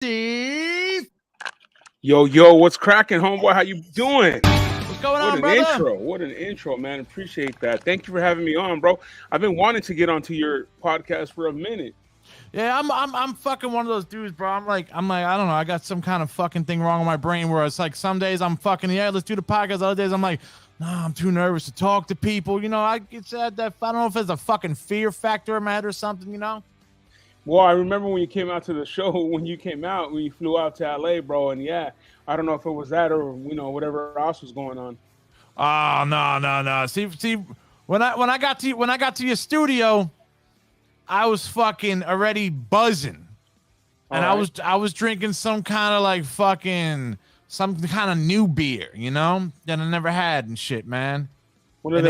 Steve. Yo, what's cracking, homeboy? How you doing? What's going What on, an brother? intro. What an intro, man. Appreciate that. Thank you for having me on, bro. I've been wanting to get onto your podcast for a minute. Yeah, I'm fucking one of those dudes, bro. I'm like, I don't know. I got some kind of fucking thing wrong with my brain where it's like some days I'm fucking, yeah, let's do the podcast. Other days I'm like, nah, I'm too nervous to talk to people. You know, it's that I don't know if it's a fucking fear factor in my head or something, you know? Well, I remember when you came out to the show, when you flew out to LA, bro, and yeah, I don't know if it was that or whatever else was going on. Oh, no. See, when I got to your studio, I was fucking already buzzing. And right. I was drinking some kind of like fucking some kind of new beer, you know, that I never had and shit, man. One of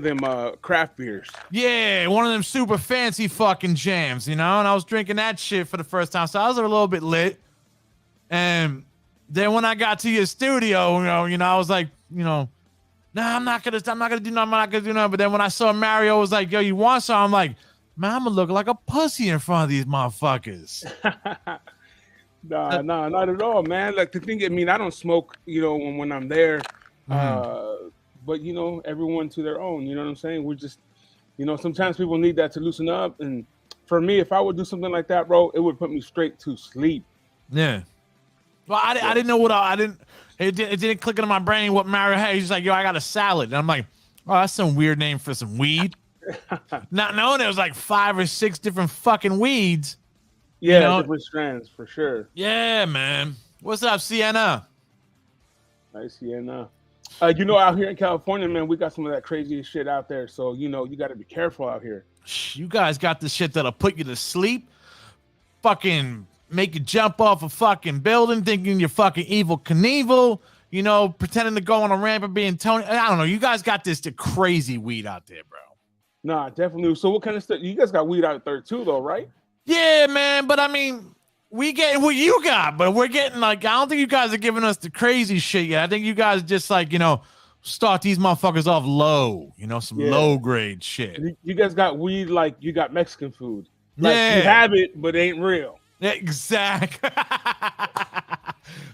them craft beers. Yeah, one of them super fancy fucking jams, you know. And I was drinking that shit for the first time, so I was a little bit lit. And then when I got to your studio, I was like, nah, I'm not gonna do nothing. But then when I saw Mario was like, yo, you want some? I'm like, man, I'm gonna look like a pussy in front of these motherfuckers. Nah, not at all, man. Like the thing, I mean, I don't smoke, when I'm there. But everyone to their own. You know what I'm saying? We're just, sometimes people need that to loosen up. And for me, if I would do something like that, bro, it would put me straight to sleep. Yeah. Well, I didn't know it didn't click into my brain what Mario had. He's like, yo, I got a salad. And I'm like, oh, that's some weird name for some weed. Not knowing there was like 5 or 6 different fucking weeds. Yeah, different strands for sure. Yeah, man. What's up, Sienna? Nice, Sienna. Out here in California, man, we got some of that crazy shit out there. So, you got to be careful out here. You guys got the shit that'll put you to sleep. Fucking make you jump off a fucking building thinking you're fucking Evil Knievel. Pretending to go on a ramp and being Tony. I don't know. You guys got the crazy weed out there, bro. Nah, definitely. So what kind of stuff? You guys got weed out there too, though, right? Yeah, man. But I mean, we getting what you got, but we're getting like, I don't think you guys are giving us the crazy shit yet. I think you guys just like, start these motherfuckers off low, some low grade shit. You guys got weed like you got Mexican food. Like you have it, but it ain't real. Exactly.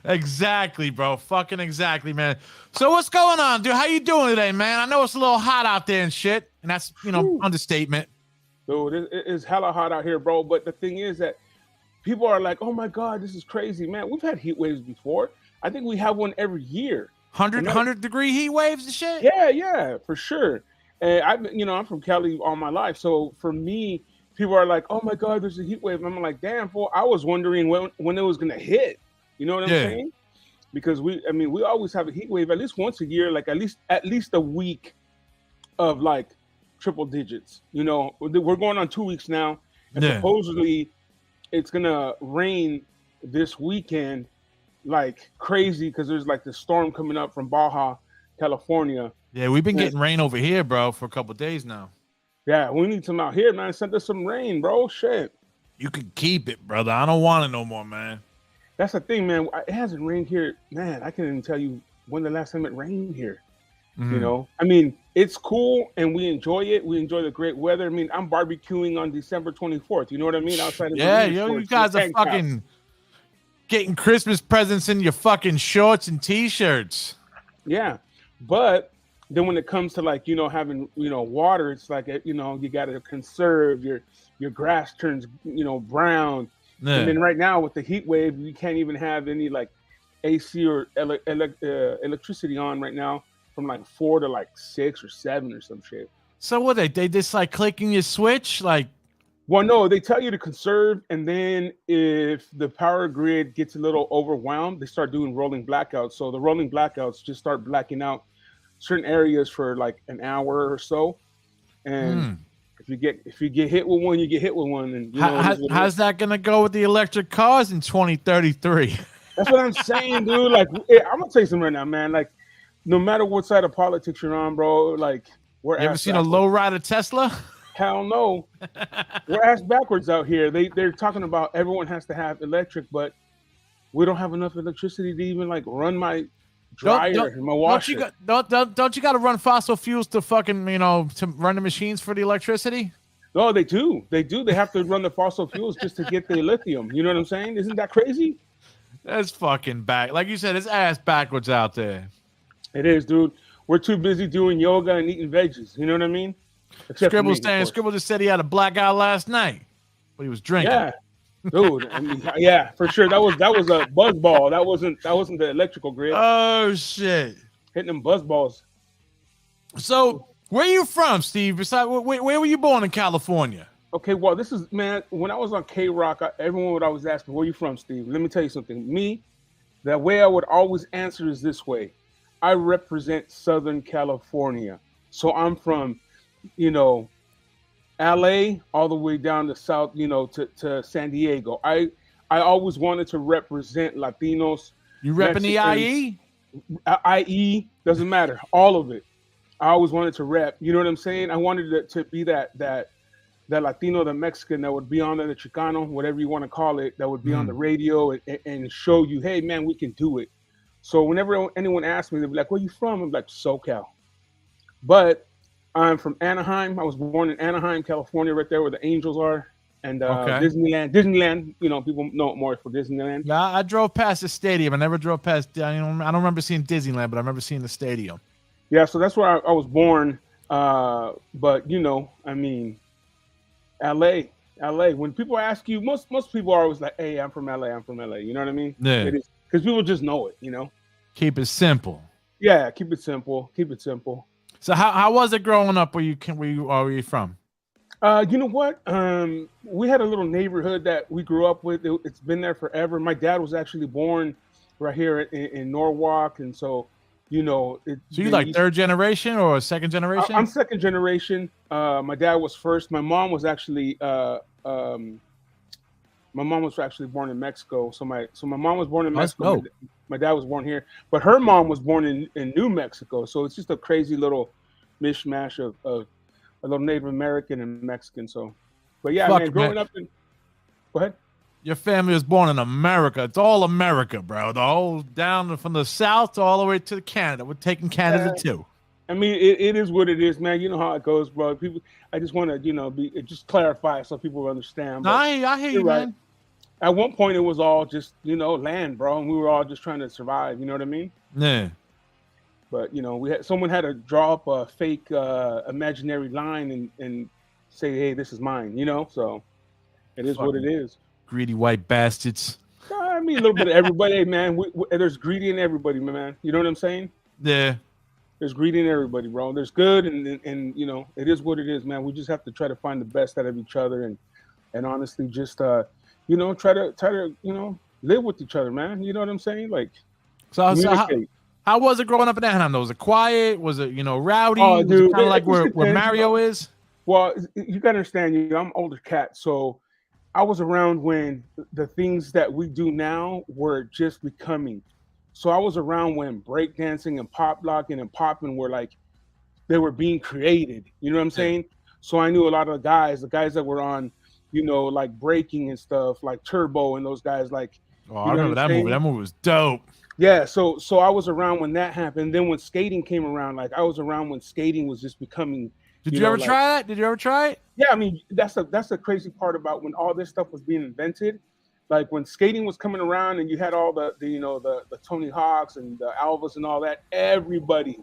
Exactly, bro. Fucking exactly, man. So what's going on, dude? How you doing today, man? I know it's a little hot out there and shit, and that's, understatement. Dude, it's hella hot out here, bro. But the thing is that people are like, oh my God, this is crazy, man. We've had heat waves before. I think we have one every year. 100 degree heat waves and shit? Yeah, for sure. And I'm from Cali all my life. So for me, people are like, oh my God, there's a heat wave. And I'm like, damn, fool, I was wondering when it was going to hit. You know what I'm saying? Because we always have a heat wave at least once a year, like at least a week of like triple digits. We're going on 2 weeks now. And supposedly it's going to rain this weekend like crazy because there's like the storm coming up from Baja, California. Yeah, we've been getting rain over here, bro, for a couple of days now. Yeah, we need some out here, man. Send us some rain, bro. Shit. You can keep it, brother. I don't want it no more, man. That's the thing, man. It hasn't rained here. Man, I can't even tell you when the last time it rained here. I mean, it's cool and we enjoy it. We enjoy the great weather. I mean, I'm barbecuing on December 24th. You know what I mean? Outside of you guys are fucking getting Christmas presents in your fucking shorts and T-shirts. Yeah, but then when it comes to like having water, it's like you got to conserve your grass turns brown. Yeah. And then right now with the heat wave, you can't even have any like AC or electricity on right now from like 4 to like 6 or 7 or some shit. So what they just like clicking your switch like? Well, no, they tell you to conserve, and then if the power grid gets a little overwhelmed, they start doing rolling blackouts. So the rolling blackouts just start blacking out certain areas for like an hour or so, and if you get hit with one, you get hit with one. And how's that gonna go with the electric cars in 2033? That's what I'm saying, dude. Like, I'm gonna tell you something right now, man. Like, no matter what side of politics you're on, bro. Like, you ever seen a lowrider Tesla? Hell no. We're ass backwards out here. They're talking about everyone has to have electric, but we don't have enough electricity to even like run my dryer and my washer. Don't you got to run fossil fuels to fucking to run the machines for the electricity? No, they do. They do. They have to run the fossil fuels just to get the lithium. You know what I'm saying? Isn't that crazy? That's fucking back. Like you said, it's ass backwards out there. It is, dude. We're too busy doing yoga and eating veggies. You know what I mean? Except Scribble just said he had a blackout last night, but he was drinking. Yeah, dude. I mean, yeah, for sure. That was a buzz ball. That wasn't the electrical grid. Oh shit! Hitting them buzz balls. So, where you from, Steve? Besides, where were you born in California? Okay, well, this is, man, when I was on K-Rock, everyone would always ask me, where you from, Steve? Let me tell you something. Me, the way I would always answer is this way. I represent Southern California. So I'm from, LA all the way down to South, to San Diego. I always wanted to represent Latinos. You repping the IE? IE, doesn't matter. All of it. I always wanted to rep. You know what I'm saying? I wanted to be that Latino, the Mexican that would be on there, the Chicano, whatever you want to call it, that would be on the radio and show you, hey, man, we can do it. So whenever anyone asks me, they'd be like, where you from? I'm like, SoCal. But I'm from Anaheim. I was born in Anaheim, California, right there where the Angels are. And Disneyland, people know it more for Disneyland. Yeah, I drove past the stadium. I never drove past, I don't remember seeing Disneyland, but I remember seeing the stadium. Yeah, so that's where I was born. But, I mean, LA. When people ask you, most people are always like, hey, I'm from LA. You know what I mean? Yeah. It is, because people just know it, Keep it simple. Yeah, keep it simple. So how was it growing up where you from? You know what? We had a little neighborhood that we grew up with. It's been there forever. My dad was actually born right here in Norwalk, and so so you like third generation or second generation? I'm second generation. My dad was first. My mom was actually born in Mexico. So my mom was born in Mexico. My dad was born here, but her mom was born in New Mexico. So it's just a crazy little mishmash of a little Native American and Mexican. So, but yeah, growing up in. Go ahead. Your family was born in America. It's all America, bro. The whole down from the south all the way to Canada. We're taking Canada too. I mean, it is what it is, man. You know how it goes, bro. People, I just want to, just clarify so people understand. No, I hear you, right. Man. At one point, it was all just, land, bro, and we were all just trying to survive. You know what I mean? Yeah. But someone had to draw up a fake imaginary line and say, hey, this is mine. So it is what it is. Greedy white bastards. I mean, a little bit of everybody, hey, man. There's greedy in everybody, man. You know what I'm saying? Yeah. There's greedy in everybody, bro. There's good, and it is what it is, man. We just have to try to find the best out of each other, and honestly, just try to live with each other, man. You know what I'm saying? Like, so how was it growing up in Anaheim? Was it quiet? Was it rowdy? Oh, dude, kind of like where Mario is? Well, you gotta understand, I'm an older cat, so I was around when the things that we do now were just becoming. So I was around when breakdancing and pop locking and popping were like, they were being created. You know what I'm saying? So I knew a lot of the guys that were on, like breaking and stuff, like Turbo and those guys. Like, I remember that movie. That movie was dope. Yeah. So I was around when that happened. Then when skating came around, like I was around when skating was just becoming. Did you ever try that? Did you ever try it? Yeah, I mean, that's the crazy part about when all this stuff was being invented. Like when skating was coming around and you had all the Tony Hawks and the Alvas and all that, everybody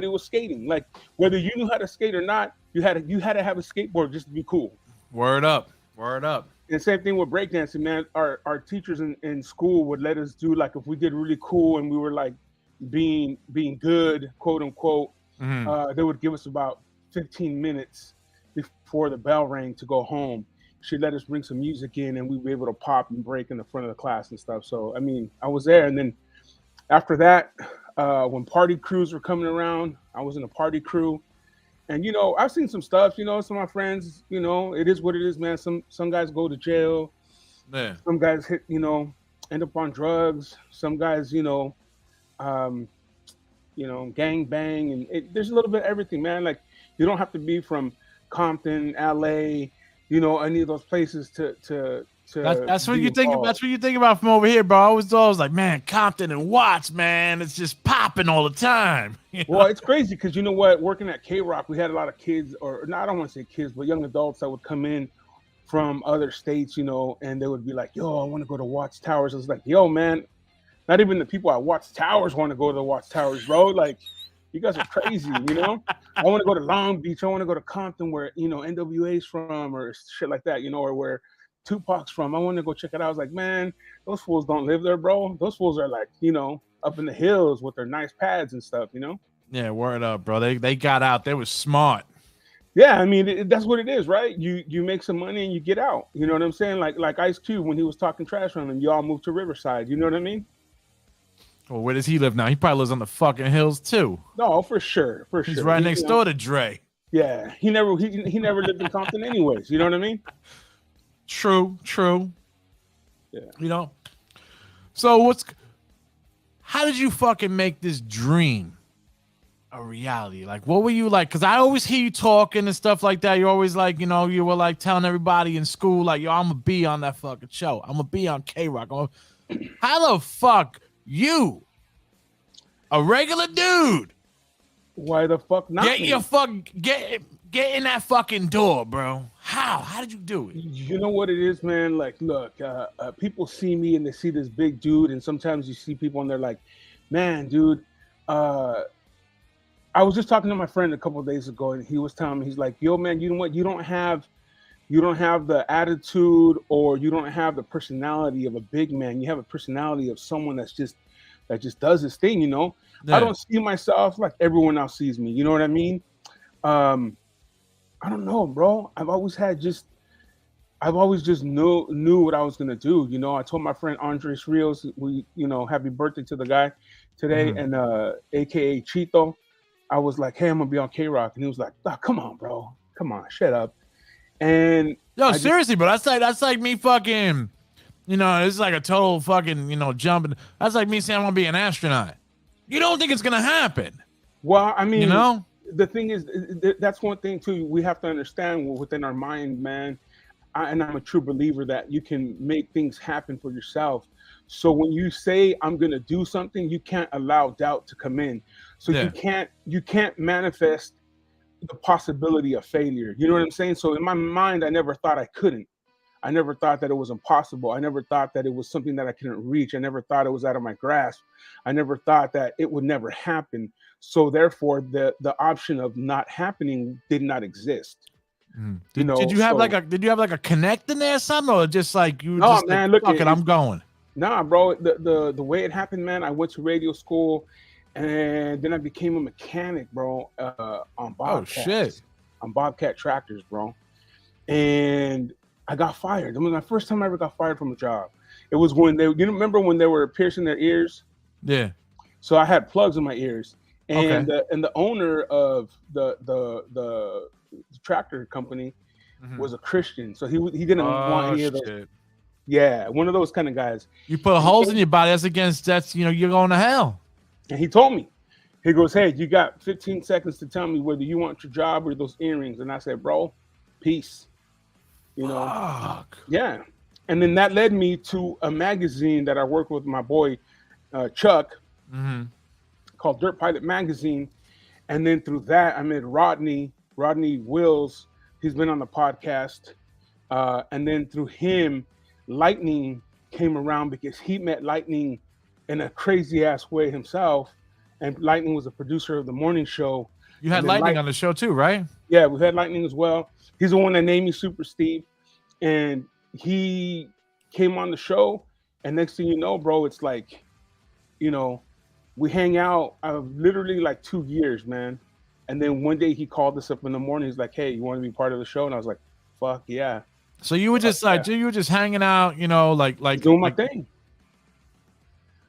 was skating. Like whether you knew how to skate or not, you had to have a skateboard just to be cool. Word up. And same thing with breakdancing, man. Our teachers in school would let us do, like, if we did really cool and we were like being good, quote unquote, they would give us about 15 minutes before the bell rang to go home. She'd let us bring some music in and we'd be able to pop and break in the front of the class and stuff. So, I mean, I was there. And then after that, when party crews were coming around, I was in a party crew. And, I've seen some stuff, some of my friends, it is what it is, man. Some guys go to jail. Man. Some guys end up on drugs. Some guys, gang bang. And there's a little bit of everything, man. Like, you don't have to be from Compton, LA, you know, any of those places to that's what be you think. involved. That's what you think about from over here, bro. I was always like, man, Compton and Watts, man, it's just popping all the time. You know? Well, it's crazy because you know what? Working at K-Rock, we had a lot of kids, or no, I don't want to say kids, but young adults that would come in from other states, you know, and they would be like, yo, I want to go to Watts Towers. I was like, yo, man, not even the people at Watts Towers want to go to the Watts Towers, bro. Like, you guys are crazy, you know? I want to go to Long Beach. I want to go to Compton where, you know, NWA's from or shit like that, you know, or where Tupac's from. I want to go check it out. I was like, man, those fools don't live there, bro. Those fools are like, you know, up in the hills with their nice pads and stuff, you know? Yeah, word up, bro. They got out. They were smart. Yeah, I mean, that's what it is, right? You make some money and you get out. You know what I'm saying? Like Ice Cube when he was talking trash on him, y'all moved to Riverside. You know what I mean? Well, where does he live now? He probably lives on the fucking hills too. No, for sure, for sure. He's right next door to Dre. Yeah, he never lived in Compton anyways. You know what I mean? True. Yeah. You know. So how did you fucking make this dream a reality? Like, what were you like? Because I always hear you talking and stuff like that. You're always like, you know, you were like telling everybody in school, like, yo, I'm gonna be on that fucking show. I'm gonna be on K-Rock. How the fuck you, a regular dude, why the fuck not? Get in that fucking door, bro. How did you do it? You know what it is, man? Like, look, people see me and they see this big dude, and sometimes you see people and they're like, man, dude, I was just talking to my friend a couple of days ago, and he was telling me, he's like, yo, man, you know what? You don't have the attitude, or you don't have the personality of a big man. You have a personality of someone that just does his thing, you know? Yeah. I don't see myself like everyone else sees me. You know what I mean? I don't know, bro. I've always just knew what I was gonna do. You know, I told my friend Andres Rios, happy birthday to the guy today, and AKA Chito. I was like, hey, I'm gonna be on K-Rock, and he was like, oh, come on, bro, come on, shut up. And yo, seriously, bro, that's like me fucking, you know, it's like a total fucking, you know, jumping. That's like me saying I'm gonna be an astronaut. You don't think it's gonna happen? Well, I mean, you know, the thing is, that's one thing too. We have to understand within our mind, man. And I'm a true believer that you can make things happen for yourself. So when you say I'm gonna do something, you can't allow doubt to come in. So you can't manifest the possibility of failure. You know what I'm saying? So in my mind, I never thought I couldn't. I never thought that it was impossible. I never thought that it was something that I couldn't reach. I never thought it was out of my grasp. I never thought that it would never happen. So therefore, the option of not happening did not exist. Did you have like a connect in there or something, or just like you? No, man. Look, I'm going. Nah, bro. The way it happened, man. I went to radio school, and then I became a mechanic, bro. On Bobcat. Oh shit. On Bobcat tractors, bro. And I got fired. It was my first time I ever got fired from a job. It was when you remember when they were piercing their ears? Yeah. So I had plugs in my ears, and the owner of the tractor company was a Christian, so he didn't want any of those. Shit. Yeah, one of those kind of guys. You put holes in your body. That's you're going to hell. And he told me, he goes, hey, you got 15 seconds to tell me whether you want your job or those earrings. And I said, bro, peace. You know. Fuck. Yeah. And then that led me to a magazine that I worked with my boy Chuck, called Dirt Pilot Magazine. And then through that, I met Rodney Wills. He's been on the podcast. And then through him, Lightning came around because he met Lightning in a crazy ass way himself. And Lightning was a producer of the morning show. You had Lightning on the show too, right? Yeah, we had Lightning as well. He's the one that named me SuperSteve. And he came on the show. And next thing you know, bro, it's like, you know, we hang out literally like 2 years, man. And then one day he called us up in the morning. He's like, hey, you want to be part of the show? And I was like, fuck yeah. So you were just you were just hanging out, you know, like doing my thing.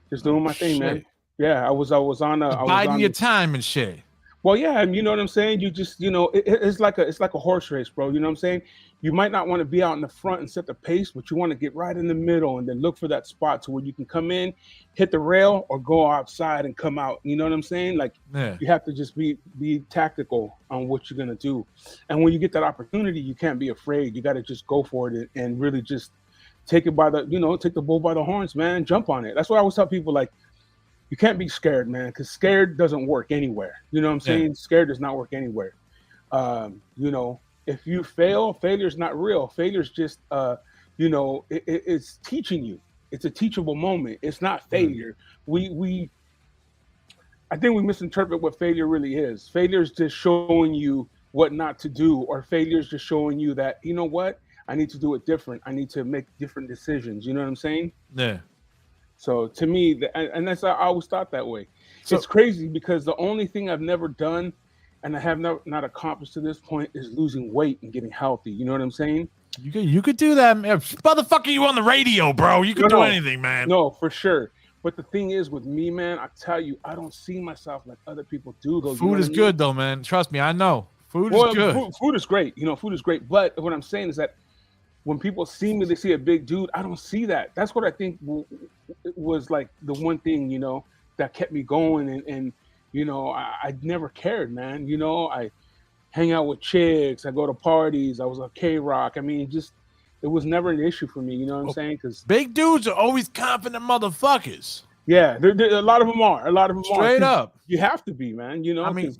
Just doing my thing, man. Yeah, I was on biding your time and shit. Well, yeah, and you know what I'm saying. You just, it's like a horse race, bro. You know what I'm saying. You might not want to be out in the front and set the pace, but you want to get right in the middle and then look for that spot to where you can come in, hit the rail, or go outside and come out. You know what I'm saying? Like you have to just be tactical on what you're gonna do, and when you get that opportunity, you can't be afraid. You got to just go for it and really just take it by the, take the bull by the horns, man. Jump on it. That's what I always tell people, like. You can't be scared, man, because scared doesn't work anywhere. You know what I'm saying? Yeah. Scared does not work anywhere. If you fail, failure's not real. Failure's just, it's teaching you. It's a teachable moment. It's not failure. I think we misinterpret what failure really is. Failure is just showing you what not to do, or failure is just showing you that, you know what? I need to do it different. I need to make different decisions. You know what I'm saying? Yeah. So to me, and that's I always thought that way. So, it's crazy because the only thing I've never done, and I have not accomplished to this point, is losing weight and getting healthy. You know what I'm saying? You could do that, motherfucker. You on the radio, bro? You could do anything, man. No, for sure. But the thing is, with me, man, I tell you, I don't see myself like other people do. Though food is good, though, man. Trust me, I know. Food is good. Food is great. Food is great. But what I'm saying is that when people see me, they see a big dude. I don't see that. That's what I think was like the one thing, that kept me going. And I never cared, man. I hang out with chicks. I go to parties. I was a K-Rock. I mean, it was never an issue for me. You know what I'm saying? Because big dudes are always confident motherfuckers. Yeah, a lot of them are. A lot of them are. Straight up. You have to be, man. I mean,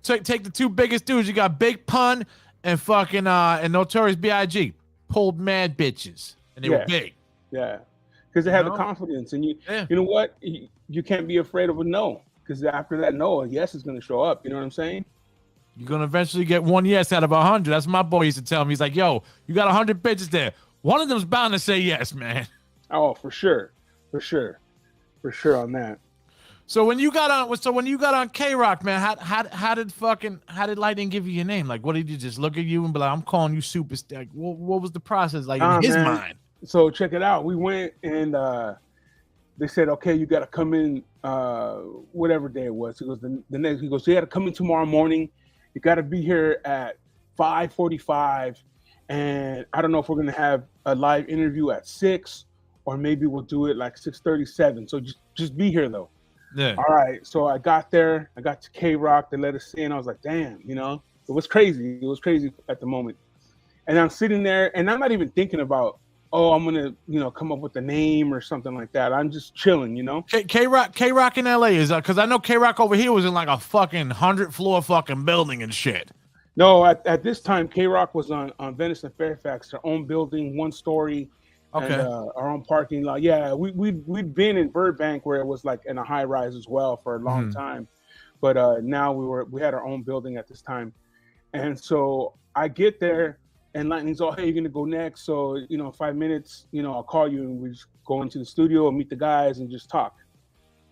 take the two biggest dudes. You got Big Pun and fucking and Notorious B.I.G. Pulled mad bitches, and they were big. Yeah, because they had the confidence, and you know what? You can't be afraid of a no, because after that no, a yes is going to show up. You know what I'm saying? You're gonna eventually get one yes out of 100. That's what my boy used to tell me. He's like, "Yo, you got 100 bitches there. One of them's bound to say yes, man." Oh, for sure on that. So when you got on K-Rock, man, how did Lightning give you your name? Like, what did you just look at you and be like, I'm calling you SuperSteve? Like, what was the process like in his mind? So check it out. We went and they said, okay, you got to come in whatever day it was. It was the next. He goes, you got to come in tomorrow morning. You got to be here at 5:45, and I don't know if we're gonna have a live interview at 6, or maybe we'll do it like 6:37. So just be here though. Yeah. All right. So I got there. I got to K-Rock. They let us in. I was like, damn, it was crazy. It was crazy at the moment. And I'm sitting there, and I'm not even thinking about, I'm gonna, come up with a name or something like that. I'm just chilling, K-Rock in LA is because I know K-Rock over here was in like a fucking 100-floor fucking building and shit. No, at this time, K-Rock was on Venice and Fairfax, their own building, 1-story. Okay. And, our own parking lot. Yeah, we'd been in Burbank where it was like in a high rise as well for a long time, but now we had our own building at this time, and so I get there and Lightning's all, hey, you're gonna go next, so 5 minutes, I'll call you, and we just go into the studio and meet the guys and just talk.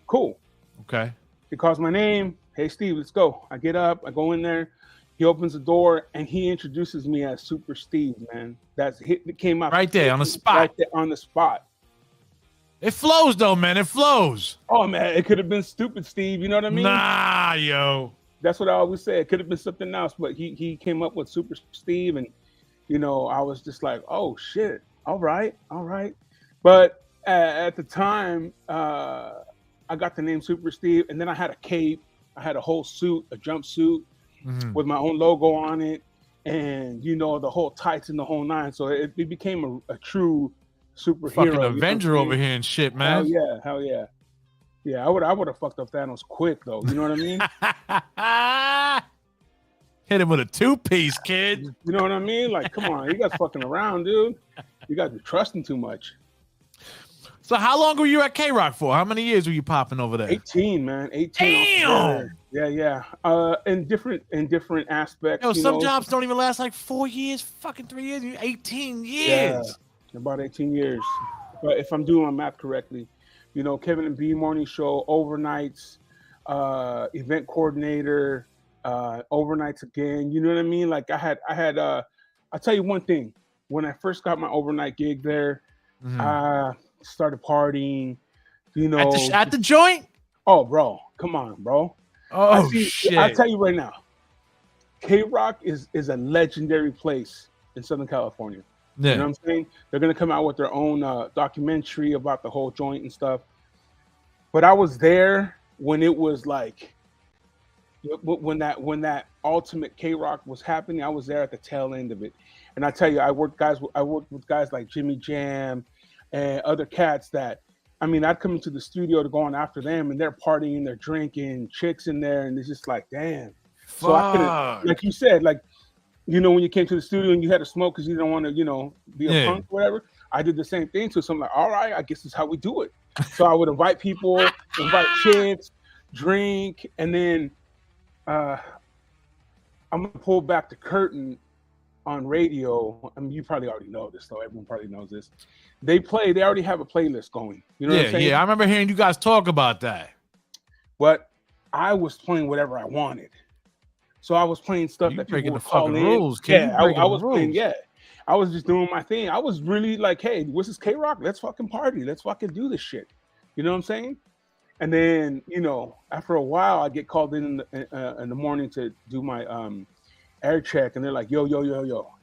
Cool. Okay. He calls my name. Hey, Steve, let's go. I get up. I go in there. He opens the door and he introduces me as SuperSteve, man. It came out right there on the spot. Right there on the spot. It flows though, man. It flows. Oh man, it could have been Stupid Steve. You know what I mean? Nah, yo. That's what I always say. It could have been something else, but he came up with SuperSteve, and I was just like, oh shit. All right. But at the time, I got the name SuperSteve, and then I had a cape. I had a whole suit, a jumpsuit. With my own logo on it, and the whole tights and the whole nine. So it became a true superhero. Fucking Avenger over here and shit, man. Hell yeah. Yeah, I would have fucked up Thanos quick though. You know what I mean? Hit him with a 2-piece, kid. You know what I mean? Like, come on, you guys fucking around, dude. You guys are trusting too much. So how long were you at K-Rock for? How many years were you popping over there? 18, man. 18. Damn. Yeah. In different aspects. Some jobs don't even last like 4 years, fucking 3 years. 18 years. Yeah, about 18 years. But if I'm doing my math correctly, Kevin and B morning show, overnights, event coordinator, overnights again. You know what I mean? Like I had. I'll tell you one thing. When I first got my overnight gig there, started partying, at the joint. Oh, bro, come on, bro. Oh shit! I'll tell you right now, K-Rock is a legendary place in Southern California. Yeah. You know what I'm saying? They're gonna come out with their own documentary about the whole joint and stuff. But I was there when it was like when that ultimate K-Rock was happening. I was there at the tail end of it, and I tell you, I worked with guys like Jimmy Jam and other cats that. I mean, I'd come into the studio to go on after them, and they're partying, they're drinking, chicks in there, and it's just like, damn. Fuck. So I couldn't, like you said, like, you know, when you came to the studio and you had to smoke because you don't want to, you know, be a punk or whatever. I did the same thing. So I'm like, all right, I guess this is how we do it. So I would invite people, invite chicks, drink, and then I'm gonna pull back the curtain on radio. I mean, you probably already know this, though. Everyone probably knows this. They already have a playlist going. You know what I'm saying? Yeah, I remember hearing you guys talk about that. But I was playing whatever I wanted. So I was playing stuff that people would call in. Rules, yeah, I was playing, I was just doing my thing. I was really like, hey, what's this K-Rock? Let's fucking party. Let's fucking do this shit. You know what I'm saying? And then, you know, after a while, I get called in the morning to do my air check, and they're like, yo,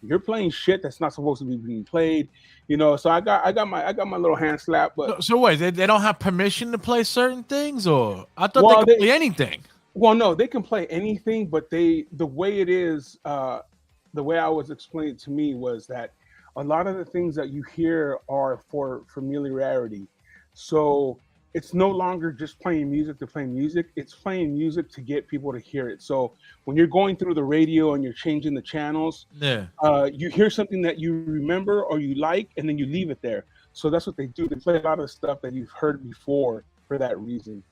you're playing shit that's not supposed to be being played, you know. So I got my little hand slap. But so wait, they don't have permission to play certain things, or I thought they could play anything. Well, no, they can play anything, but the way it is, the way I was explained to me was that a lot of the things that you hear are for familiarity. So it's no longer just playing music to play music. It's playing music to get people to hear it. So when you're going through the radio and you're changing the channels, you hear something that you remember or you like, and then you leave it there. So that's what they do. They play a lot of stuff that you've heard before for that reason.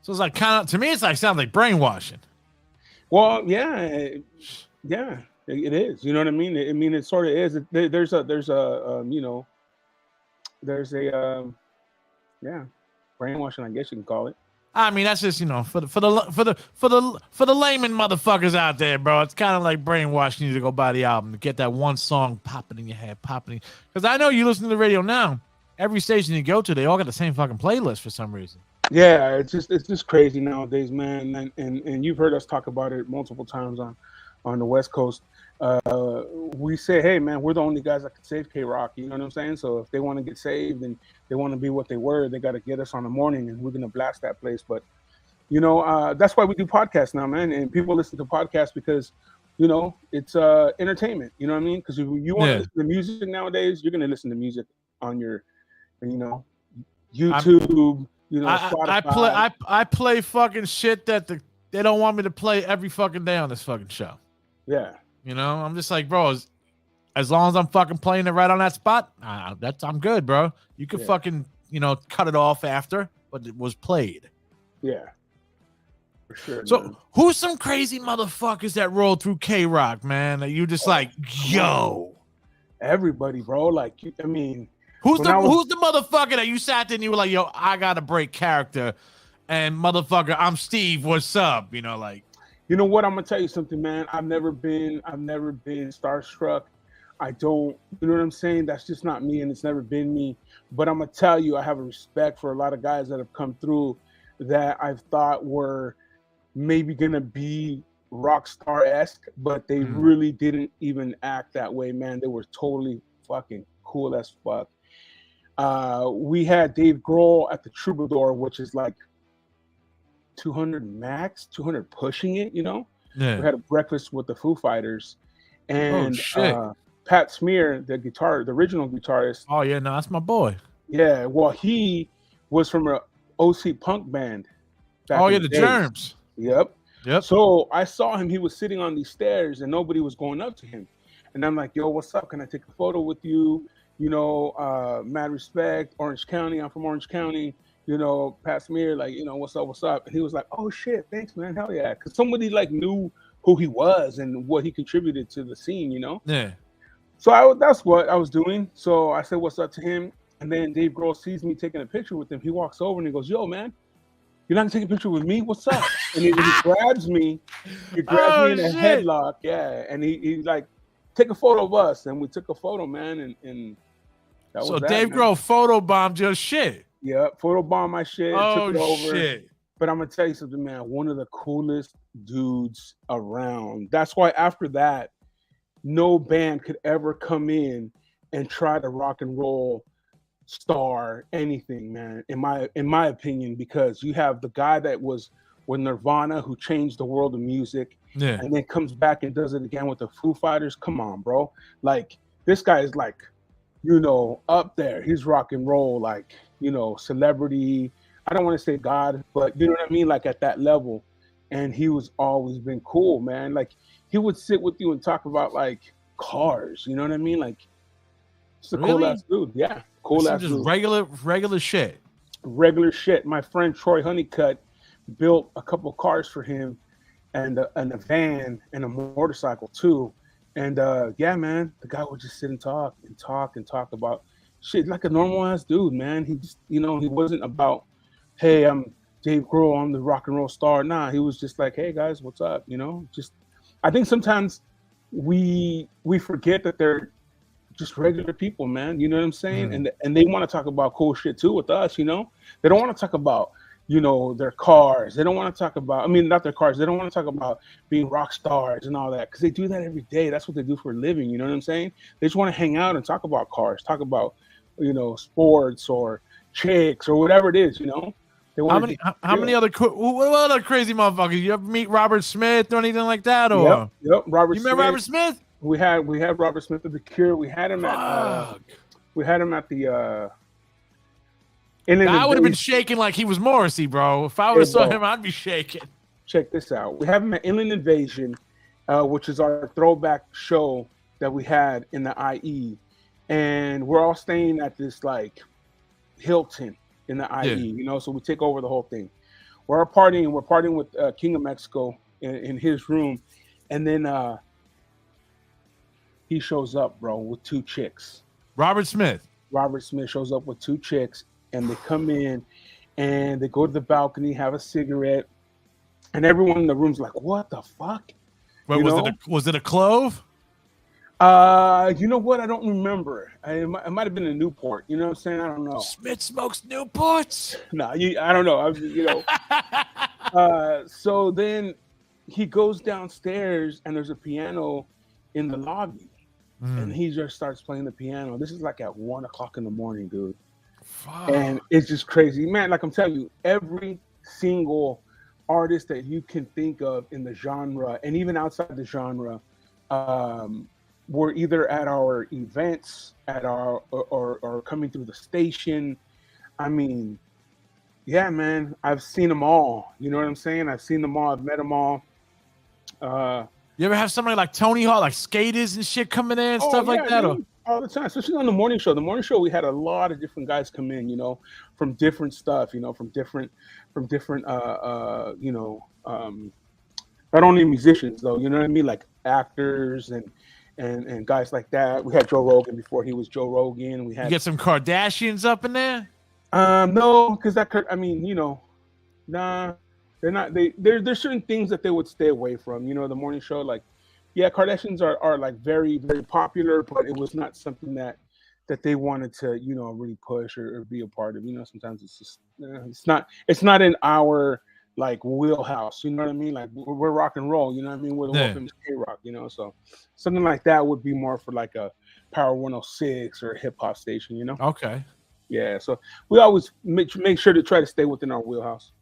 So it's like kind of, to me, it's like sounds like brainwashing. Well, yeah, it is. You know what I mean? I mean, it sort of is. There's a brainwashing, I guess you can call it. I mean, that's just, you know, for the layman motherfuckers out there, bro. It's kind of like brainwashing you to go buy the album to get that one song popping in your head, because I know you listen to the radio now. Every station you go to, they all got the same fucking playlist for some reason. Yeah, it's just crazy nowadays, man. And you've heard us talk about it multiple times on the West Coast. We say, hey, man, we're the only guys that can save K-Rock. You know what I'm saying? So if they want to get saved and they want to be what they were, they got to get us on the morning, and we're going to blast that place. But, you know, that's why we do podcasts now, man. And people listen to podcasts because, you know, it's entertainment. You know what I mean? Because if you want to listen to music nowadays, you're going to listen to music on your, you know, YouTube. You know, I play fucking shit that they don't want me to play every fucking day on this fucking show. Yeah. You know, I'm just like, bro, as long as I'm fucking playing it right on that spot, I'm good, bro. You can fucking, you know, cut it off after, but it was played. Yeah. For sure. So man. Who's some crazy motherfuckers that roll through K-Rock, man, that you just like, yo? Everybody, bro. Like, I mean... Who's the motherfucker that you sat there and you were like, yo, I gotta break character, and motherfucker, I'm Steve, what's up? You know, like, you know what? I'm gonna tell you something, man. I've never been starstruck. I don't, you know what I'm saying? That's just not me, and it's never been me. But I'm gonna tell you, I have a respect for a lot of guys that have come through that I've thought were maybe gonna be rock star-esque, but they really didn't even act that way, man. They were totally fucking cool as fuck. We had Dave Grohl at the Troubadour, which is like 200 max, 200 pushing it, you know? Yeah. We had a breakfast with the Foo Fighters. And Pat Smear, the original guitarist. Oh, yeah, no, that's my boy. Yeah, well, he was from an OC punk band. Oh, yeah, the Germs. Yep. So I saw him. He was sitting on these stairs, and nobody was going up to him. And I'm like, yo, what's up? Can I take a photo with you? You know, mad respect, Orange County. I'm from Orange County. You know, Pat Smear, like, you know, what's up? And he was like, oh, shit, thanks, man. Hell yeah. Because somebody, like, knew who he was and what he contributed to the scene, you know? Yeah. So that's what I was doing. So I said, what's up to him? And then Dave Grohl sees me taking a picture with him. He walks over and he goes, yo, man, you're not going to take a picture with me? What's up? And he grabs me. He grabs me in a headlock. Yeah. And he like, take a photo of us. And we took a photo, man. And that was so that, Dave man. Grohl photobombed your shit. Yeah, photobomb my shit. Oh, took it over. Shit. But I'm gonna tell you something, man. One of the coolest dudes around. That's why after that, no band could ever come in and try to rock and roll star anything, man. In my opinion, because you have the guy that was with Nirvana who changed the world of music, and then comes back and does it again with the Foo Fighters. Come on, bro. Like this guy is like, up there. He's rock and roll, like, celebrity. I don't want to say God, but you know what I mean? Like at that level. And he was always been cool, man. Like he would sit with you and talk about like cars. You know what I mean? Like it's a cool ass dude. Yeah. Cool ass just dude. Regular shit. Regular shit. My friend Troy Honeycutt built a couple cars for him and a van and a motorcycle too. And yeah, man, the guy would just sit and talk about shit like a normal ass dude, man. He just, he wasn't about, hey, I'm Dave Grohl, I'm the rock and roll star. Nah, he was just like, hey guys, what's up? Just I think sometimes we forget that they're just regular people, man. You know what I'm saying? And they want to talk about cool shit too with us, They don't want to talk about, their cars. They don't want to talk about, not their cars. They don't want to talk about being rock stars and all that because they do that every day. That's what they do for a living. You know what I'm saying? They just want to hang out and talk about cars, talk about, sports or chicks or whatever it is, They How many other what other crazy motherfuckers? You ever meet Robert Smith or anything like that? Or Yep. Robert. You remember Robert Smith? We had Robert Smith of the Cure. We had him at the I would have been shaking like he was Morrissey, bro. If I would have saw him, I'd be shaking. Check this out. We have him at Inland Invasion, which is our throwback show that we had in the IE. And we're all staying at this like Hilton in the IE, so we take over the whole thing. We're partying with King of Mexico in his room. And then he shows up, bro, with two chicks. Robert Smith shows up with two chicks, and they come in and they go to the balcony, have a cigarette, and everyone in the room's like, what the fuck? Wait, was it a clove? You know what? I don't remember. It might have been a Newport. You know what I'm saying? I don't know. Smith smokes Newports? No, I don't know. So then he goes downstairs, and there's a piano in the lobby. And he just starts playing the piano. This is like at 1:00 in the morning, dude. Fuck. And it's just crazy, man. Like I'm telling you, every single artist that you can think of in the genre, and even outside the genre, were either at our events, or coming through the station. Yeah, man. I've seen them all. You know what I'm saying? I've seen them all. I've met them all. You ever have somebody like Tony Hawk, like skaters and shit coming in and stuff like that? Dude, all the time, especially on the morning show. The morning show, we had a lot of different guys come in, from different stuff, from different, not only musicians though, you know what I mean, like actors and guys like that. We had Joe Rogan before he was Joe Rogan. We had you get some Kardashians up in there. No, because nah. They're not. There's certain things that they would stay away from. The morning show, like, yeah, Kardashians are like very, very popular, but it was not something that they wanted to, really push or be a part of. Sometimes it's just it's not in our like wheelhouse. You know what I mean? Like we're rock and roll. You know what I mean? We're the world famous K-Rock. So something like that would be more for like a Power 106 or a hip hop station. Okay. Yeah. So we always make sure to try to stay within our wheelhouse.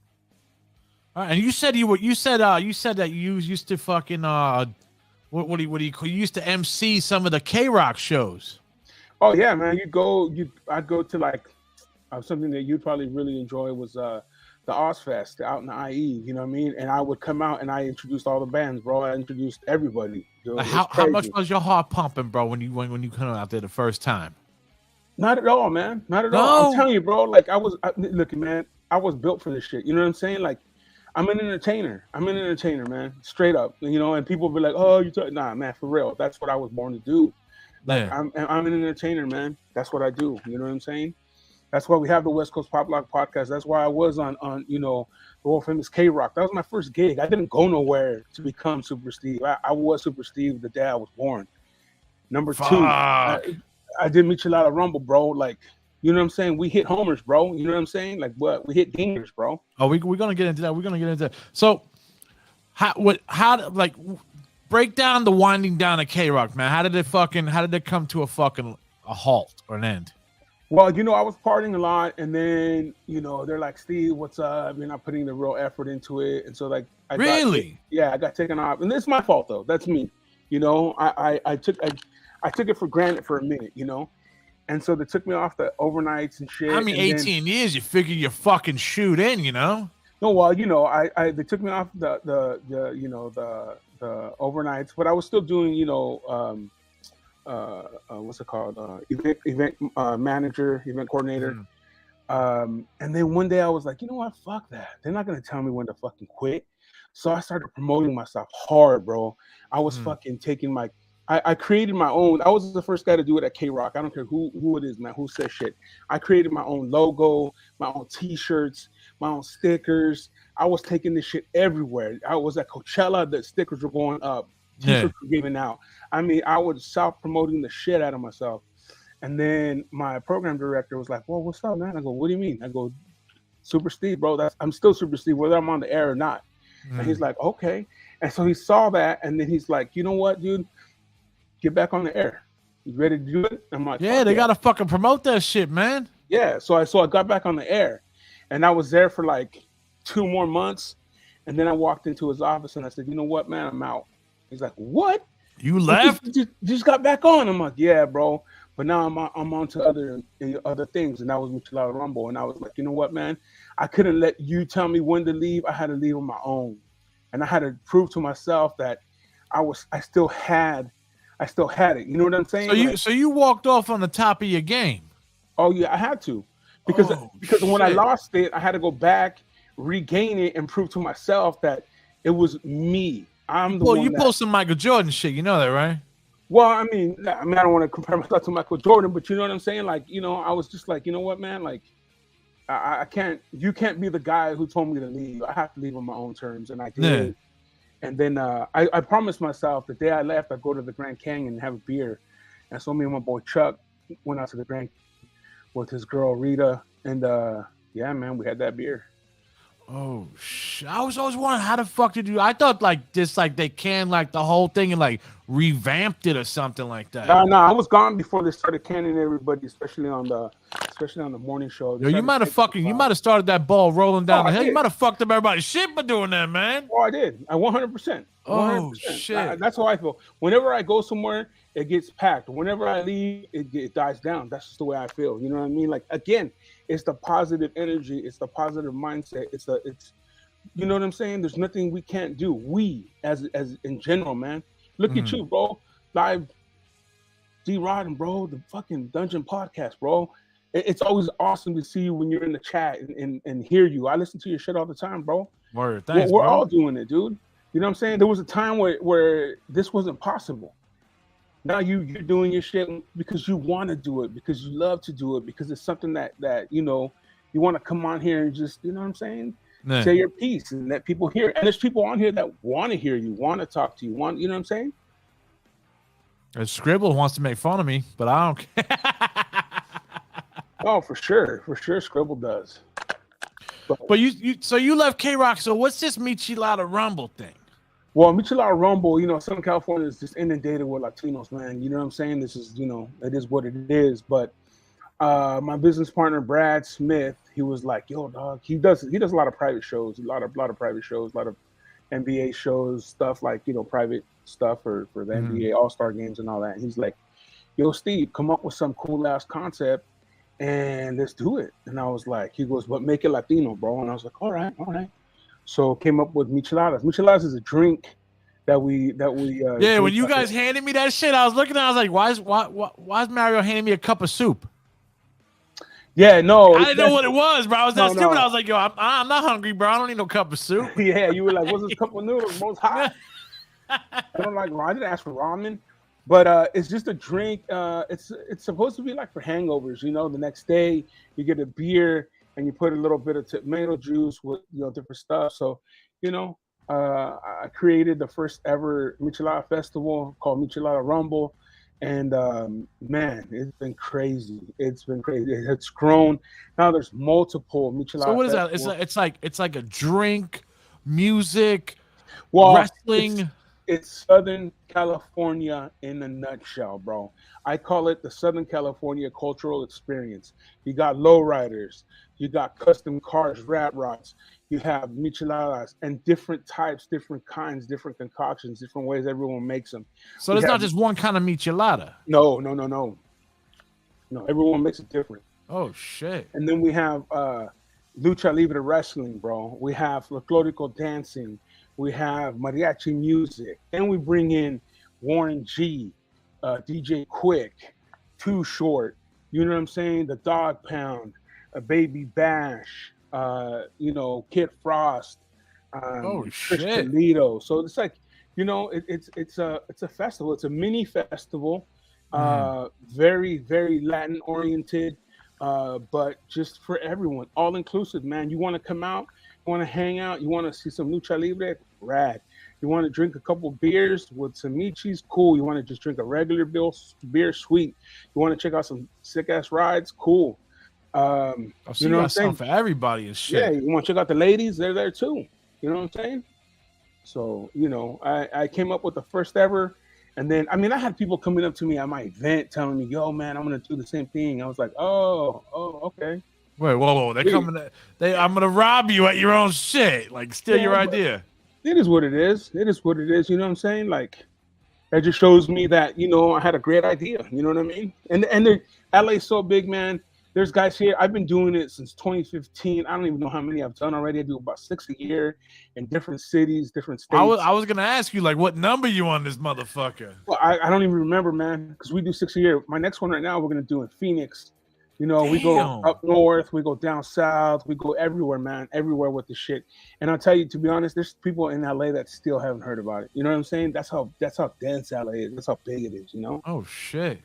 And you said that you used to fucking what do you call? You used to MC some of the K-Rock shows. Oh yeah, man. I'd go to like something that you'd probably really enjoy was the Ozfest out in the IE. You know what I mean? And I would come out and I introduced all the bands, bro. I introduced everybody. How much was your heart pumping, bro, when you come out there the first time? Not at all, man. Not at all. I'm telling you, bro. Like look, man. I was built for this shit. You know what I'm saying? Like. I'm an entertainer, man. Straight up, and people be like, "Oh, nah, man, for real. That's what I was born to do." Like, I'm an entertainer, man. That's what I do. You know what I'm saying? That's why we have the West Coast Pop Lock podcast. That's why I was on the world famous K-Rock. That was my first gig. I didn't go nowhere to become SuperSteve. I was SuperSteve the day I was born. Number two, I did Michelada Rumble, bro. Like, You know what I'm saying? We hit homers, bro. You know what I'm saying? Like what? We hit dingers, bro. Oh, we're gonna get into that. We're gonna get into that. So, break down the winding down of K-Rock, man. How did it come to a halt or an end? Well, you know, I was partying a lot, and then you know they're like, "Steve, what's up? You're not putting the real effort into it," and so like I got taken off, and it's my fault though. That's me. You know, I took it for granted for a minute, you know, and so they took me off the overnights and shit. I mean, 18 years, you figure you fucking shoot in, you know. No, well, you know, they took me off the overnights, but I was still doing, you know, what's it called? Event manager, event coordinator. And then one day I was like, you know what? Fuck that. They're not gonna tell me when to fucking quit. So I started promoting myself hard, bro. I was fucking taking I created my own. I was the first guy to do it at K-Rock. I don't care who it is, man, who says shit. I created my own logo, my own T-shirts, my own stickers. I was taking this shit everywhere. I was at Coachella. The stickers were going up. T-shirts were giving out. I mean, I was self-promoting the shit out of myself. And then my program director was like, well, what's up, man? I go, what do you mean? I go, SuperSteve, bro. I'm still SuperSteve, whether I'm on the air or not. And he's like, okay. And so he saw that, and then he's like, you know what, dude? Get back on the air. You ready to do it? I'm like, yeah, they gotta fucking promote that shit, man. Yeah. So I got back on the air, and I was there for like 2 more months, and then I walked into his office and I said, you know what, man, I'm out. He's like, what? You left? Just got back on. I'm like, yeah, bro. But now I'm on to other things, and that was Michelada Rumble. And I was like, you know what, man? I couldn't let you tell me when to leave. I had to leave on my own, and I had to prove to myself that I still had it. You know what I'm saying? So you walked off on the top of your game. Oh yeah, I had to, because when I lost it, I had to go back, regain it, and prove to myself that it was me. I'm the one. Well, you pulled some Michael Jordan shit. You know that, right? Well, I mean, I don't want to compare myself to Michael Jordan, but you know what I'm saying? Like, you know, I was just like, you know what, man? Like, I can't. You can't be the guy who told me to leave. I have to leave on my own terms, and I did. Yeah. And then I promised myself the day I left, I'd go to the Grand Canyon and have a beer. And so me and my boy Chuck went out to the Grand Canyon with his girl Rita. And yeah, man, we had that beer. Oh, shit. I was always wondering how the fuck did you... I thought like this, like they canned like the whole thing and like revamped it or something like that. No, I was gone before they started canning everybody, especially on the morning show. Yo, you might have started that ball rolling down the hill. You might have fucked up everybody's shit by doing that, man. Oh, I did. I 100%. Oh, shit. That's how I feel. Whenever I go somewhere, it gets packed. Whenever I leave, it dies down. That's just the way I feel. You know what I mean? Like, again, it's the positive energy. It's the positive mindset. It's you know what I'm saying? There's nothing we can't do. We, as in general, man. Look at you, bro. Live Dee Rotten, bro. The fucking Dungeon Podcast, bro. It's always awesome to see you when you're in the chat and hear you. I listen to your shit all the time, bro. Word, thanks, we're all doing it, dude. You know what I'm saying? There was a time where this wasn't possible. Now you're doing your shit because you want to do it, because you love to do it, because it's something that you know, you want to come on here and just, you know what I'm saying? Yeah. Say your piece and let people hear it. And there's people on here that want to hear you, want to talk to you, you know what I'm saying? Scribble wants to make fun of me, but I don't care. Oh, for sure. Scribble does. But you left K-Rock. So what's this Michelada Rumble thing? Well, Michelada Rumble, you know, Southern California is just inundated with Latinos, man. You know what I'm saying? This is, you know, it is what it is. But my business partner, Brad Smith, he was like, yo, dog, he does a lot of private shows, a lot of private shows, a lot of NBA shows, stuff like, you know, private stuff for the NBA All-Star games and all that. And he's like, yo, Steve, come up with some cool ass concept and let's do it. And I was like, he goes, but make it Latino, bro. And I was like, all right. So came up with micheladas. Micheladas is a drink that we yeah, when you guys handed me that shit, I was looking at it, I was like, why is Mario handing me a cup of soup? Yeah, no. I didn't know what it was, bro. I was that stupid. I was like, yo, I'm not hungry, bro. I don't need no cup of soup. Yeah, you were like, what's this cup of noodles? Most hot. I don't like ramen. I didn't ask for ramen. But it's just a drink. It's supposed to be like for hangovers, you know, the next day you get a beer and you put a little bit of tomato juice with, you know, different stuff. So, you know, I created the first ever Michelada festival called Michelada Rumble. And man, it's been crazy. It's been crazy. It's grown. Now there's multiple So michelada what is that? festivals. It's like a drink, music, Well, wrestling. it's Southern California in a nutshell, bro. I call it the Southern California cultural experience. You got lowriders, you got custom cars, rat rods, you have micheladas and different types, different kinds, different concoctions, different ways everyone makes them. So We there's have not just one kind of michelada. no. Everyone makes it different. Oh shit. And then we have lucha libre wrestling, bro. We have folklorico dancing. We have mariachi music. Then we bring in Warren G, DJ Quick, Too Short. You know what I'm saying? The Dog Pound, Baby Bash. Kid Frost, Oh Chris shit. Toledo. So it's like, it's a festival. It's a mini festival. Very, very Latin oriented. But just for everyone, all inclusive, man. You want to come out, you want to hang out, you want to see some lucha libre, rad. You want to drink a couple beers with some michis, cool. You want to just drink a regular beer, sweet. You want to check out some sick ass rides, cool. So You know what I'm saying? For everybody and shit. Yeah, you want to check out the ladies, they're there too. You know what I'm saying? So, I came up with the first ever. And then, I had people coming up to me at my event telling me, yo, man, I'm going to do the same thing. I was like, oh, okay. Wait, whoa. They're coming. I'm going to rob you at your own shit. Like, steal your idea. It is what it is. It is what it is. You know what I'm saying? Like, that just shows me that, I had a great idea. You know what I mean? And LA's so big, man. There's guys here. I've been doing it since 2015. I don't even know how many I've done already. I do about 6 a year in different cities, different states. I was gonna ask you, like, what number you on this motherfucker? Well, I don't even remember, man, because we do 6 a year. My next one right now, we're gonna do in Phoenix. We go up north, we go down south, we go everywhere, man, everywhere with the shit. And I'll tell you, to be honest, there's people in LA that still haven't heard about it. You know what I'm saying? That's how dense LA is. That's how big it is. Oh shit.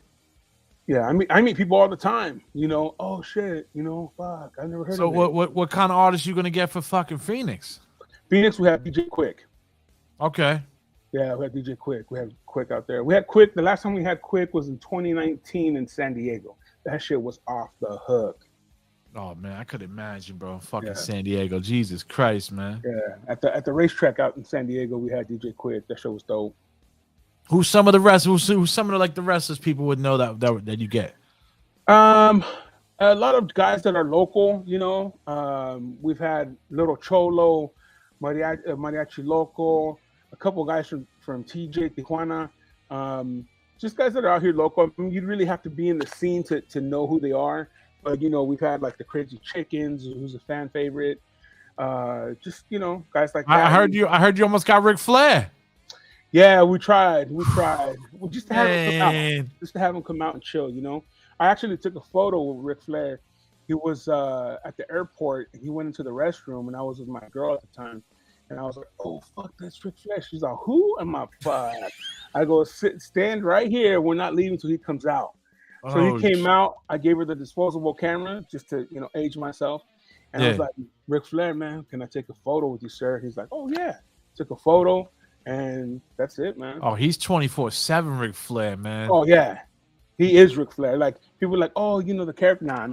Yeah, I meet people all the time. Oh shit. Fuck, I never heard of it. So what kind of artists you gonna get for fucking Phoenix? Phoenix, we have DJ Quick. Okay. Yeah, we have DJ Quick. We have Quick out there. We had Quick. The last time we had Quick was in 2019 in San Diego. That shit was off the hook. Oh man, I could imagine, bro. Fucking San Diego. Jesus Christ, man. Yeah, at the racetrack out in San Diego, we had DJ Quick. That show was dope. Who's some of the rest? Who's some of the wrestlers people would know that you get? A lot of guys that are local. We've had Little Cholo, Mariachi Loco, a couple guys from TJ Tijuana. Just guys that are out here local. You'd really have to be in the scene to know who they are. But we've had like the Crazy Chickens, who's a fan favorite. Just guys like that. I heard you almost got Ric Flair. Yeah, we tried. We just to have him come out and chill. I actually took a photo with Ric Flair. He was at the airport and he went into the restroom and I was with my girl at the time. And I was like, oh, fuck, that's Ric Flair. She's like, who? I'm like, fuck. I go, stand right here. We're not leaving until he comes out. So he came out. I gave her the disposable camera just to, age myself. And I was like, Ric Flair, man, can I take a photo with you, sir? He's like, oh, yeah. Took a photo. And that's it, man. Oh, he's 24/7 Ric Flair, man. Oh, yeah. He is Ric Flair. Like, people are like, oh, the character. Nah.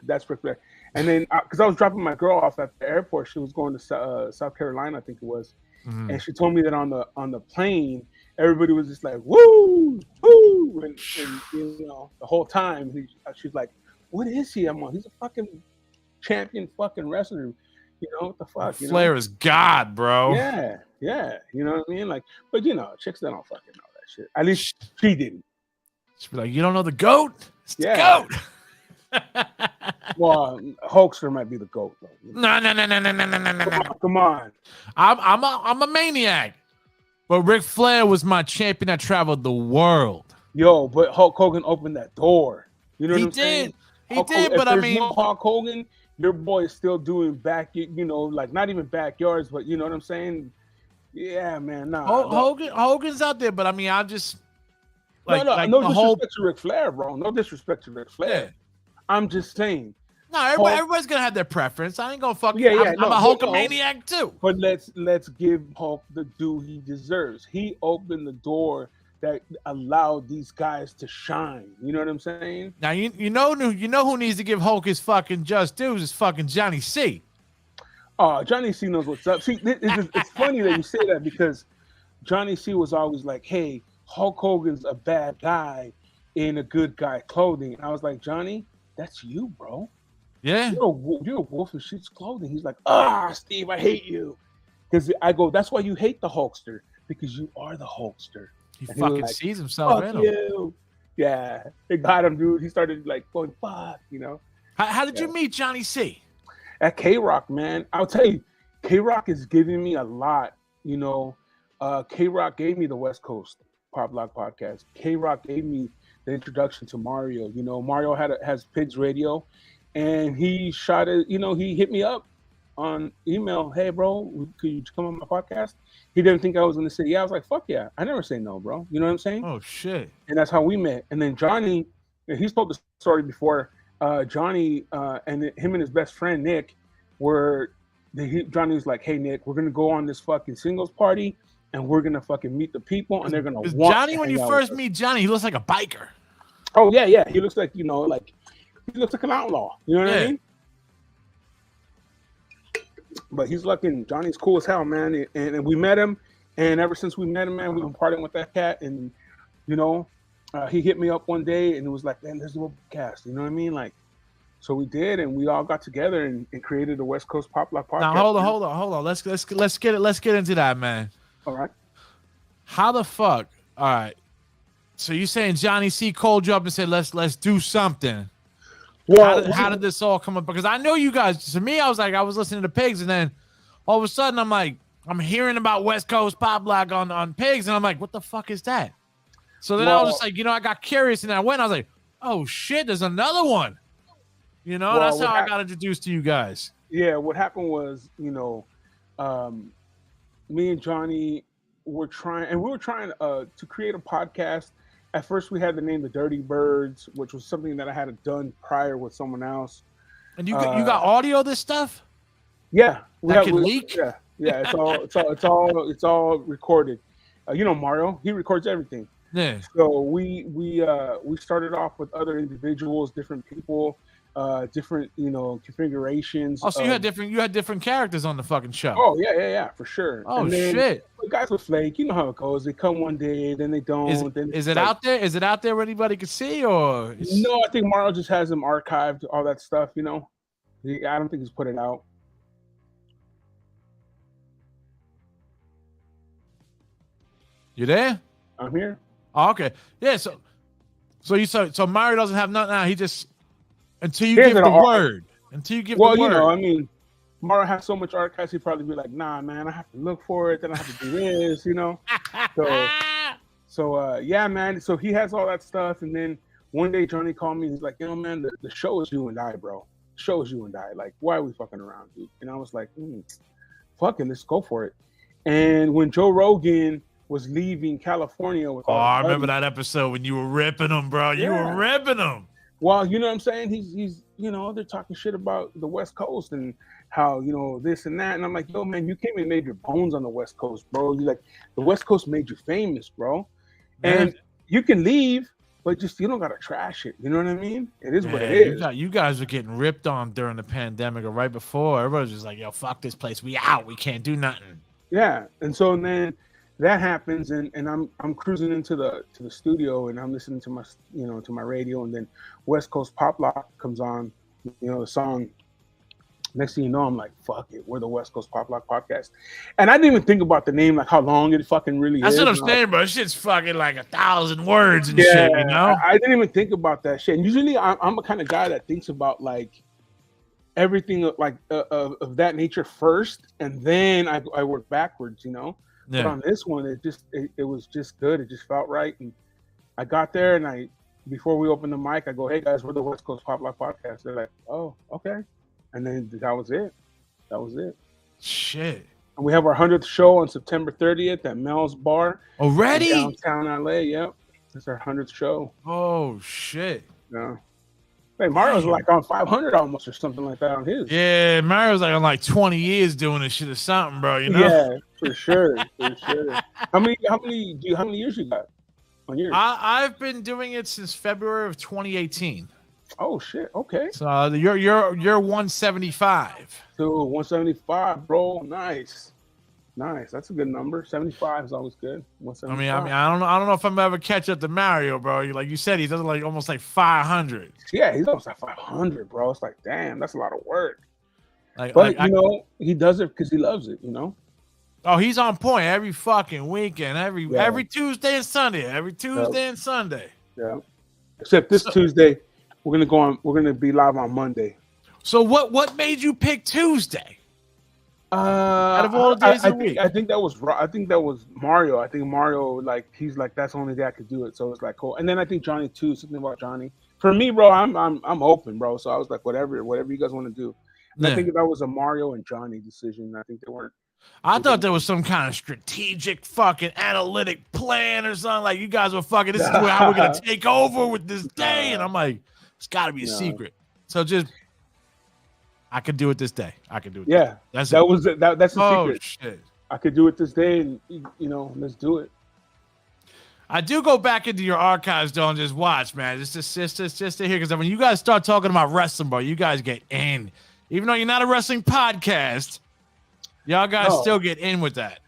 That's Ric Flair. And then, because I was dropping my girl off at the airport. She was going to South Carolina, I think it was. Mm-hmm. And she told me that on the plane, everybody was just like, woo, woo. And the whole time, she's like, what is he? I'm like, he's a fucking champion fucking wrestler. What the fuck? Flair is God, bro. Yeah. You know what I mean? Like, but chicks don't fucking know that shit. At least she didn't. She'd be like, you don't know the GOAT? It's the GOAT. Well, Hulkster might be the GOAT though. No. Come on. I'm a maniac. But Ric Flair was my champion that traveled the world. Yo, but Hulk Hogan opened that door. You know what I'm saying? He did, but I mean, no Hulk Hogan, your boy is still doing like not even backyards, but you know what I'm saying? Yeah, man. Nah. Hogan's out there, but I mean, I just no disrespect to Ric Flair, bro. No disrespect to Ric Flair. Yeah. I'm just saying. No, everybody's gonna have their preference. I ain't gonna fucking. Yeah. I'm a Hulkamaniac too. But let's give Hulk the due he deserves. He opened the door that allowed these guys to shine. You know what I'm saying? Now you know who needs to give Hulk his fucking just dues is fucking Johnny C. Oh, Johnny C knows what's up. See, it's funny that you say that because Johnny C was always like, "Hey, Hulk Hogan's a bad guy in a good guy clothing," and I was like, "Johnny, that's you, bro. Yeah, you're a wolf in sheep's clothing." He's like, Steve, I hate you." Because I go, "That's why you hate the Hulkster, because you are the Hulkster." he And fucking like, sees himself in him. You. Yeah, it got him, dude. He started like going, "Fuck," you know. How did you meet Johnny C? At K-Rock, man, I'll tell you, K-Rock is giving me a lot. You know, K-Rock gave me the West Coast Pop Lock podcast. K-Rock gave me the introduction to Mario. You know, Mario has Pigs Radio, and he shot it. You know, he hit me up on email. "Hey, bro, could you come on my podcast?" He didn't think I was going to say yeah. I was like, "Fuck yeah!" I never say no, bro. You know what I'm saying? Oh shit! And that's how we met. And then Johnny, he's told the story before. Johnny and him and his best friend Nick Johnny was like, "Hey Nick, we're gonna go on this fucking singles party, and we're gonna fucking meet the people, and they're gonna want." Johnny, when you first meet Johnny, he looks like a biker. Oh yeah, he looks like, you know, like he looks like an outlaw. You know what I mean? But he's looking. Johnny's cool as hell, man. And we met him, and ever since we met him, man, we've been partying with that cat. And you know, he hit me up one day, and it was like, "Man, there's a cast." You know what I mean? Like, so we did, and we all got together and created the West Coast Pop Lock podcast. Now hold on. Let's get into that, man. All right. How the fuck? All right. So you saying Johnny C called you up and said, let's do something. Well, how did this all come up? Because I know you guys. To me, I was listening to Pigs, and then all of a sudden I'm hearing about West Coast Pop Lock on Pigs, and I'm like, what the fuck is that? So then I was just like, you know, I got curious, and I went. I was like, oh shit, there's another one. You know, that's how I got introduced to you guys. Yeah, what happened was, you know, me and Johnny were trying to create a podcast. At first, we had the name The Dirty Birds, which was something that I had done prior with someone else. And you got audio of this stuff? Yeah, leak. Yeah, it's all recorded. You know, Mario, he records everything. Yeah. So we started off with other individuals, different people, different, you know, configurations. Oh, so you had different characters on the fucking show. Oh yeah, for sure. Oh shit. The guys with flake, you know how it goes. They come one day, then they don't. Is it out there? Is it out there where anybody can see, or? No, I think Mario just has them archived, all that stuff. You know, I don't think he's put it out. You there? I'm here. Oh, okay. Yeah. So Mario doesn't have nothing now. He just until you give the word. Until you give the word. Well, you know, I mean, Mario has so much archives, he'd probably be like, "Nah, man, I have to look for it. Then I have to do this," you know. So yeah, man. So he has all that stuff, and then one day Johnny called me. He's like, "You know, man, the show is you and I, bro. The show is you and I. Like, why are we fucking around, dude?" And I was like, "Fucking, let's go for it." And when Joe Rogan was leaving California with I remember that episode when you were ripping him, bro. You were ripping him. Well, you know what I'm saying? He's you know, they're talking shit about the West Coast and how, you know, this and that. And I'm like, yo, man, you came and made your bones on the West Coast, bro. You like, the West Coast made you famous, bro. And you can leave, but just, you don't got to trash it. You know what I mean? It is what it is. You guys were getting ripped on during the pandemic or right before. Everybody was just like, yo, fuck this place. We out. We can't do nothing. Yeah. And so then that happens, and I'm cruising into the studio, and I'm listening to my radio, and then West Coast Pop Lock comes on, you know, the song. Next thing you know, I'm like, fuck it, we're the West Coast Pop Lock podcast. And I didn't even think about the name, like how long it fucking really is. That's what I'm saying, bro. Shit's fucking like 1,000 words and shit, you know? I didn't even think about that shit. And usually I'm a kind of guy that thinks about like everything like of that nature first, and then I work backwards, you know? Yeah. But on this one, it was just good. It just felt right. And I got there, and before we opened the mic, I go, "Hey guys, we're the West Coast Pop Lock podcast." They're like, "Oh, okay." And then that was it. Shit. And we have our 100th show on September 30th at Mel's Bar. Already? Downtown LA. Yep. It's our 100th show. Oh shit. Yeah. Hey, Mario's like on 500 almost or something like that on his. Yeah, Mario's like on like 20 years doing this shit or something, bro. You know? Yeah, for sure. How many years you got? on yours? I've been doing it since February of 2018. Oh shit. Okay. So you're 175. So 175, bro. Nice. Nice. That's a good number. 75 is always good. 175. I don't know if I'm ever catch up to Mario, bro. Like you said, he does like almost like 500. Yeah, he's almost like 500, bro. It's like, damn, that's a lot of work. Like, but he does it because he loves it, you know. Oh, he's on point every fucking weekend, every Tuesday and Sunday, every Tuesday and Sunday. Yeah. Except this Tuesday, we're gonna be live on Monday. So what made you pick Tuesday? Out of all the days of the week, I think that was Mario. I think Mario, like, he's like, that's the only day I could do it. So it's like cool. And then I think Johnny too. Something about Johnny. For me, bro, I'm open, bro. So I was like, whatever you guys want to do. And I think that was a Mario and Johnny decision. I think they weren't. I thought there was some kind of strategic fucking analytic plan or something. Like, you guys were fucking, this is how we're going to take over with this day. And I'm like, it's got to be a secret. So just, I could do it this day. I could do it. Yeah. That's the secret. Shit. I could do it this day and, let's do it. I do go back into your archives, though, and just watch, man. It's just to hear. Because when you guys start talking about wrestling, bro, you guys get in. Even though you're not a wrestling podcast, y'all guys still get in with that.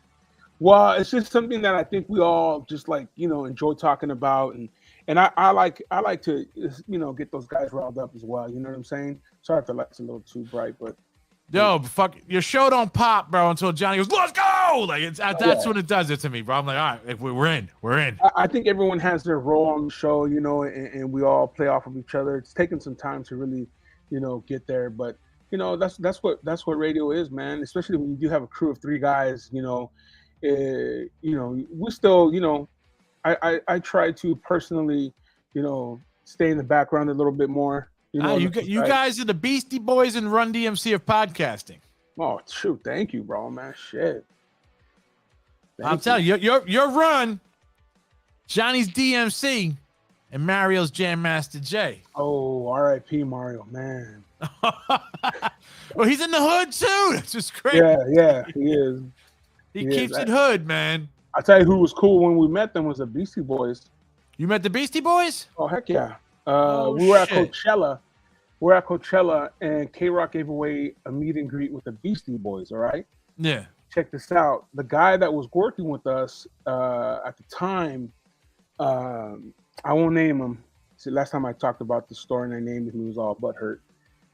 Well, it's just something that I think we all just like, enjoy talking about, and I like to get those guys riled up as well. You know what I'm saying? Sorry if the light's a little too bright, but fuck, your show don't pop, bro, until Johnny goes, "Let's go!" Like that's when it does it to me, bro. I'm like, all right, we're in. I think everyone has their role on the show, and we all play off of each other. It's taken some time to really, get there, but. That's what radio is, man. Especially when you do have a crew of 3 guys. We still, I try to personally, stay in the background a little bit more. You guys are the Beastie Boys and Run DMC of podcasting. Oh, shoot! Thank you, bro, man. Shit. I'm telling you, your Run, Johnny's DMC, and Mario's Jam Master J. Oh, R.I.P. Mario, man. Well, he's in the hood too. That's just crazy. Yeah, he is. He keeps it hood, man. I tell you, who was cool when we met them was the Beastie Boys. You met the Beastie Boys? Oh heck yeah! We were at Coachella. We're at Coachella, and K-Rock gave away a meet and greet with the Beastie Boys. All right. Yeah. Check this out. The guy that was working with us at the time, I won't name him. See, last time I talked about the story and I named him, he was all butthurt.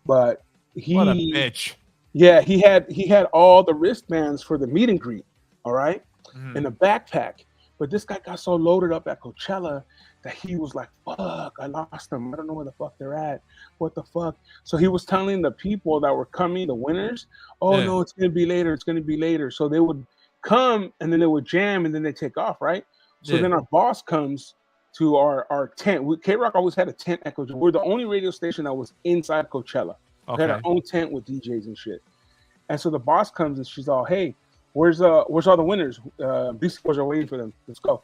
But what a bitch. Yeah, he had all the wristbands for the meet and greet, all right, in a backpack. But this guy got so loaded up at Coachella that he was like, fuck, I lost them. I don't know where the fuck they're at. What the fuck? So he was telling the people that were coming, the winners, no, it's going to be later. It's going to be later. So they would come and then they would jam and then they take off, right? So then our boss comes to our tent. K-Rock always had a tent at Coachella. We're the only radio station that was inside Coachella. We had our own tent with DJs and shit. And so the boss comes and she's all, hey, where's all the winners? Beastie Boys are waiting for them. Let's go.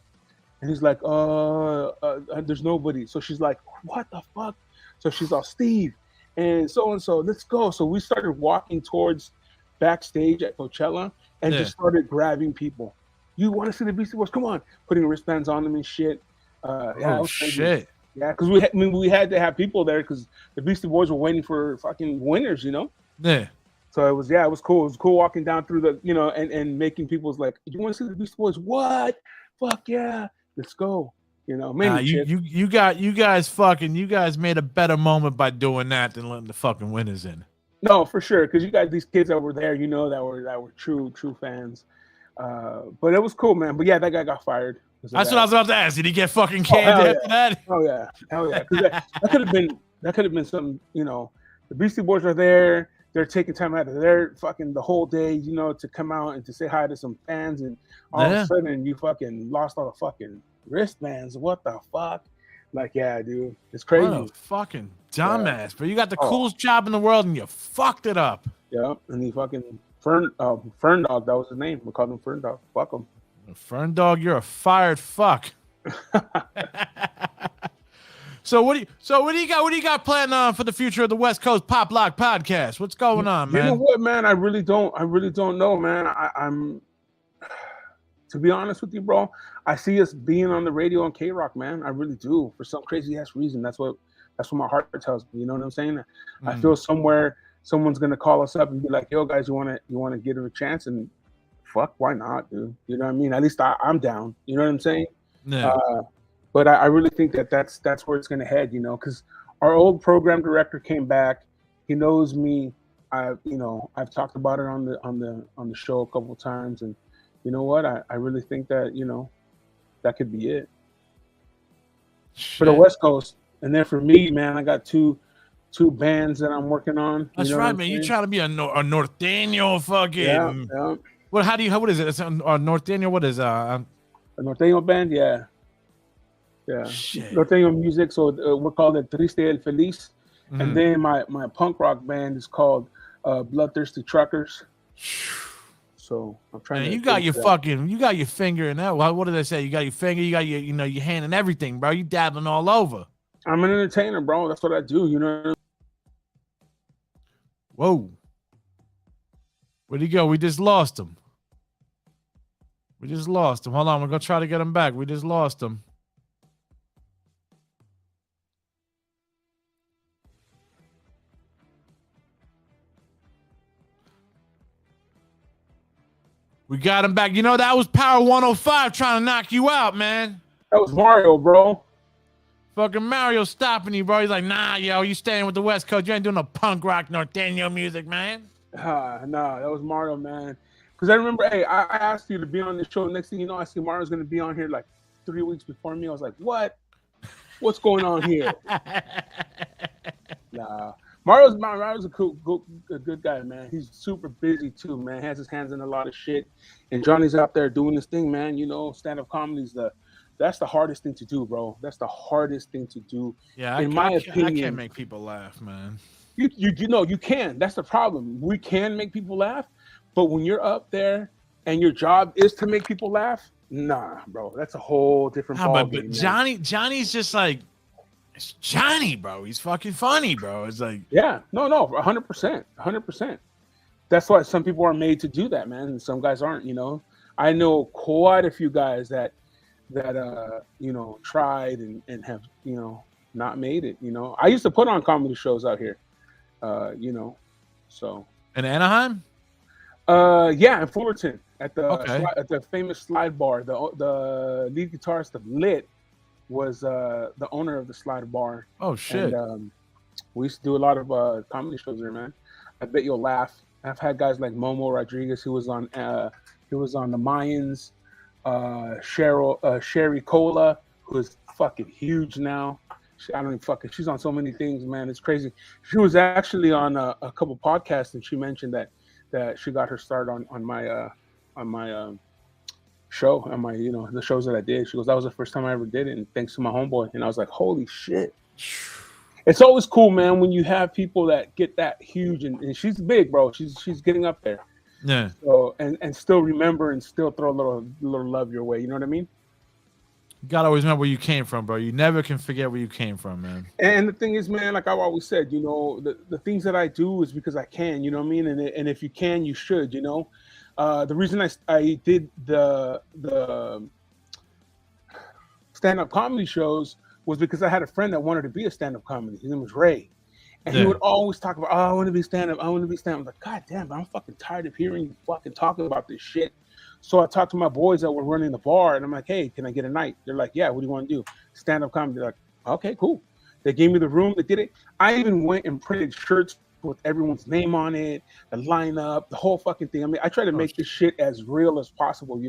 And he's like, there's nobody. So she's like, what the fuck? So she's all, Steve and so, let's go. So we started walking towards backstage at Coachella and just started grabbing people. You want to see the Beastie Boys? Come on. Putting wristbands on them and shit. Shit. Yeah, because we had to have people there because the Beastie Boys were waiting for fucking winners, Yeah. So it was cool. It was cool walking down through the, and making people's like, you want to see the Beastie Boys? What? Fuck yeah, let's go. You guys made a better moment by doing that than letting the fucking winners in. No, for sure, because you got these kids that were there, that were true fans. But it was cool, man. But yeah, that guy got fired. That's what I was about to ask. Did he get fucking canned after that? Oh yeah, hell yeah. That could have been something. The Beastie Boys are there. They're taking time out of their fucking the whole day, to come out and to say hi to some fans, and all of a sudden you fucking lost all the fucking wristbands. What the fuck? Like, yeah, dude, it's crazy. What a fucking dumbass! But you got the coolest job in the world, and you fucked it up. Yeah, and he fucking Fern Dog. That was his name. We called him Fern Dog. Fuck him. Fern Dog, you're a fired fuck. So what do you got planned on for the future of the West Coast Pop Lock Podcast? What's going on, man? You know what, man? I really don't know, man. I'm to be honest with you, bro, I see us being on the radio on K-Rock, man. I really do. For some crazy ass reason. That's what my heart tells me. You know what I'm saying? I feel somewhere someone's gonna call us up and be like, "Yo, guys, you wanna give it a chance?" And fuck, why not, dude? You know what I mean? At least I'm down. You know what I'm saying? Yeah. But I really think that's where it's gonna head. You know, because our old program director came back. He knows me. I've talked about it on the show a couple of times, and you know what? I really think that that could be it for the West Coast. And then for me, man, I got two bands that I'm working on. That's right, man. You trying to be a norteño fucking? Yeah. What is it? It's a norteño. What is a norteño band? Yeah. Shit. Norteño music. So we're called it Triste El Feliz. And then my punk rock band is called Bloodthirsty Truckers. So I'm trying. Man, you got your finger in that. What did I say? You got your finger. You got your hand in everything, bro. You dabbling all over. I'm an entertainer, bro. That's what I do. You know. Whoa. Where'd he go? We just lost him. Hold on, we're gonna try to get him back. We just lost him. We got him back. That was Power 105 trying to knock you out, man. That was Mario, bro. Fucking Mario stopping you, bro. He's like, nah, yo, you staying with the West Coast. You ain't doing no punk rock norteño music, man. Nah, that was Mario, man. Because I remember, hey, I asked you to be on the show. Next thing you know, I see Mario's going to be on here like 3 weeks before me. I was like, what? What's going on here? Nah. Mario's a good guy, man. He's super busy too, man. Has his hands in a lot of shit. And Johnny's out there doing this thing, man. Stand-up comedy's that's the hardest thing to do, bro. That's the hardest thing to do. Yeah, in my opinion, I can't make people laugh, man. You can. That's the problem. We can make people laugh, but when you're up there and your job is to make people laugh, nah, bro. That's a whole different ballgame. But Johnny's just like, it's Johnny, bro. He's fucking funny, bro. It's like, yeah, no, 100%. That's why some people are made to do that, man, and some guys aren't. I know quite a few guys that tried and have not made it. I used to put on comedy shows out here, so in Anaheim. Yeah, in Fullerton at the famous Slide Bar. The lead guitarist of Lit was the owner of the Slide Bar. Oh shit! And, we used to do a lot of comedy shows there, man. I bet you'll laugh. I've had guys like Momo Rodriguez, who was on the Mayans. Sherry Cola, who is fucking huge now. She's on so many things, man. It's crazy. She was actually on a couple podcasts, and she mentioned that she got her start on my show, on my the shows that I did. She goes, that was the first time I ever did it, and thanks to my homeboy. And I was like, holy shit. It's always cool, man, when you have people that get that huge, and she's big, bro. She's getting up there. Yeah. So and still remember and still throw a little love your way. You know what I mean? You gotta always remember where you came from, bro. You never can forget where you came from, man. And the thing is, man, like I've always said, the things that I do is because I can. You know what I mean? And if you can, you should. The reason I did the stand-up comedy shows was because I had a friend that wanted to be a stand-up comedy. His name was Ray. And he would always talk about, I want to be stand-up. I want to be stand-up. I'm like, God damn, I'm fucking tired of hearing you fucking talking about this shit. So I talked to my boys that were running the bar, and I'm like, hey, can I get a night? They're like, yeah, what do you want to do? Stand-up comedy. They're like, okay, cool. They gave me the room. They did it. I even went and printed shirts with everyone's name on it, the lineup, the whole fucking thing. I mean, I try to make this shit as real as possible,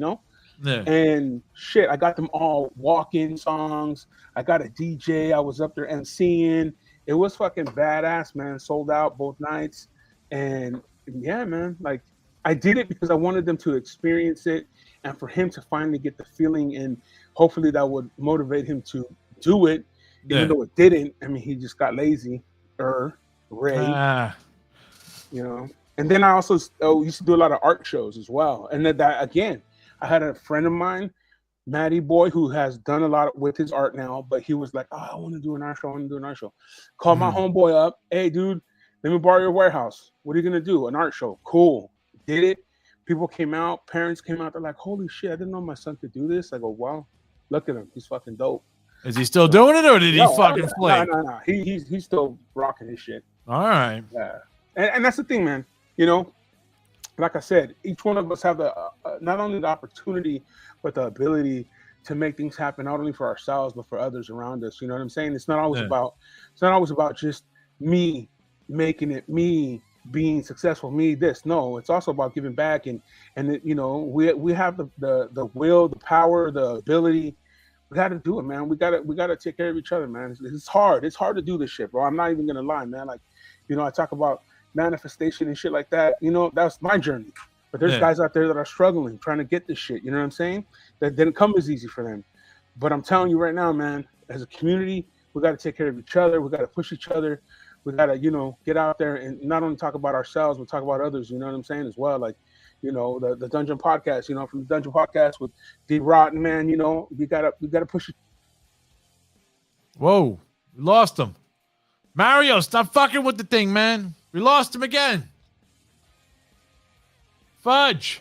Yeah. And shit, I got them all walk-in songs. I got a DJ. I was up there emceeing. It was fucking badass, man. Sold out both nights. And yeah, man, like I did it because I wanted them to experience it and for him to finally get the feeling, and hopefully that would motivate him to do it, even though it didn't. I mean, he just got lazy. Ray. And then I also used to do a lot of art shows as well. And then that again, I had a friend of mine, Matty Boy, who has done a lot with his art now, but he was like, I want to do an art show. Called my homeboy up. Hey, dude, let me borrow your warehouse. What are you going to do? An art show. Cool. Did it. People came out, parents came out. They're like, "Holy shit! I didn't know my son could do this." I go, "Wow, look at him. He's fucking dope." Is he still doing it, or did he fucking flake? No. He's still rocking his shit. All right. Yeah, and that's the thing, man. You know, like I said, each one of us have the not only the opportunity, but the ability to make things happen, not only for ourselves but for others around us. You know what I'm saying? It's not always about just me making it, me being successful, me this. No, it's also about giving back, and you know, we have the will, the power, the ability. We got to do it, man. We gotta take care of each other, man. It's hard. It's hard to do this shit, bro. I'm not even gonna lie, man. Like, you know, I talk about manifestation and shit like that. You know, that's my journey. But there's guys out there that are struggling, trying to get this shit. You know what I'm saying? That didn't come as easy for them. But I'm telling you right now, man, as a community, we got to take care of each other. We got to push each other. We got to, you know, get out there and not only talk about ourselves, but talk about others. You know what I'm saying as well? Like, you know, the Dungeon Podcast. You know, from the Dungeon Podcast with Dee Rotten, man. You know, we gotta push it. Whoa, we lost him. Mario, stop fucking with the thing, man. We lost him again. Fudge.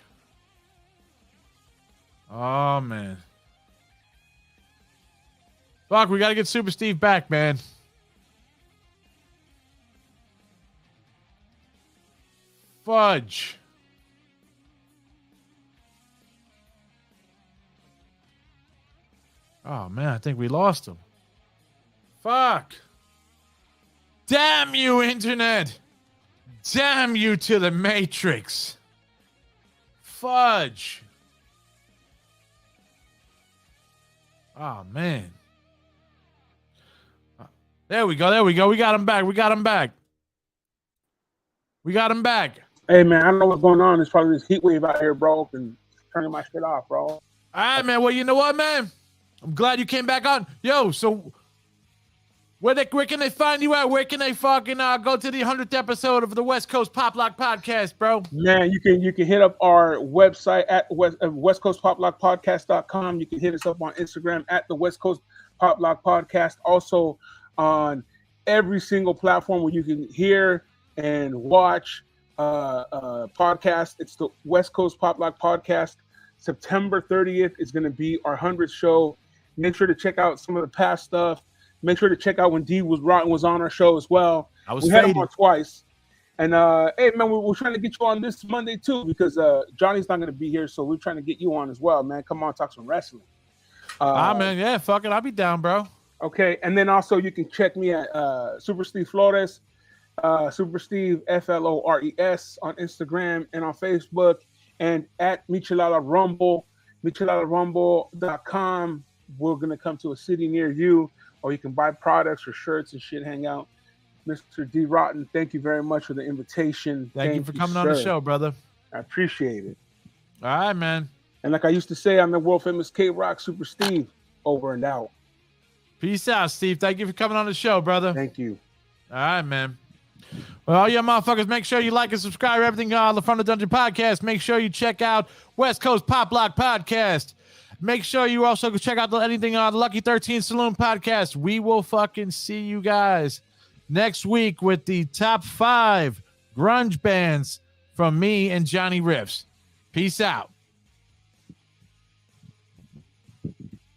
Oh, man. Fuck, we got to get SuperSteve back, man. Fudge. Oh, man, I think we lost him. Fuck. Damn you, Internet. Damn you to the Matrix. Fudge. Oh, man. There we go. We got him back. Hey, man, I don't know what's going on. It's probably this heat wave out here, bro, and turning my shit off, bro. All right, man. Well, you know what, man? I'm glad you came back on. Yo, so where can they find you at? Where can they fucking go to the 100th episode of the West Coast Pop Lock Podcast, bro? Man, you can hit up our website at West Coast Pop Lock Podcast.com. You can hit us up on Instagram at the West Coast Pop Lock Podcast. Also on every single platform where you can hear and watch podcast. It's the West Coast Pop Lock Podcast. September 30th is going to be our 100th show. Make sure to check out some of the past stuff. Make sure to check out when Dee Rotten was on our show as well. We had him on twice. And, hey, man, we're trying to get you on this Monday, too, because Johnny's not going to be here, so we're trying to get you on as well, man. Come on, talk some wrestling. Man, yeah, fuck it. I'll be down, bro. Okay, and then also you can check me at SuperSteve Flores, SuperSteve, Flores, on Instagram and on Facebook, and at Michelada Rumble, micheladarumble.com. We're going to come to a city near you, or you can buy products or shirts and shit, hang out. Mr. Dee Rotten, thank you very much for the invitation. Thank you for coming on the show, brother. I appreciate it. All right, man. And like I used to say, I'm the world famous K-Rock SuperSteve, over and out. Peace out, Steve. Thank you for coming on the show, brother. Thank you. All right, man. Well, all you motherfuckers, make sure you like and subscribe to everything on the Front of Dungeon Podcast. Make sure you check out West Coast Pop Lock Podcast. Make sure you also check out anything on the Lucky 13 Saloon Podcast. We will fucking see you guys next week with the top 5 grunge bands from me and Johnny Riffs. Peace out.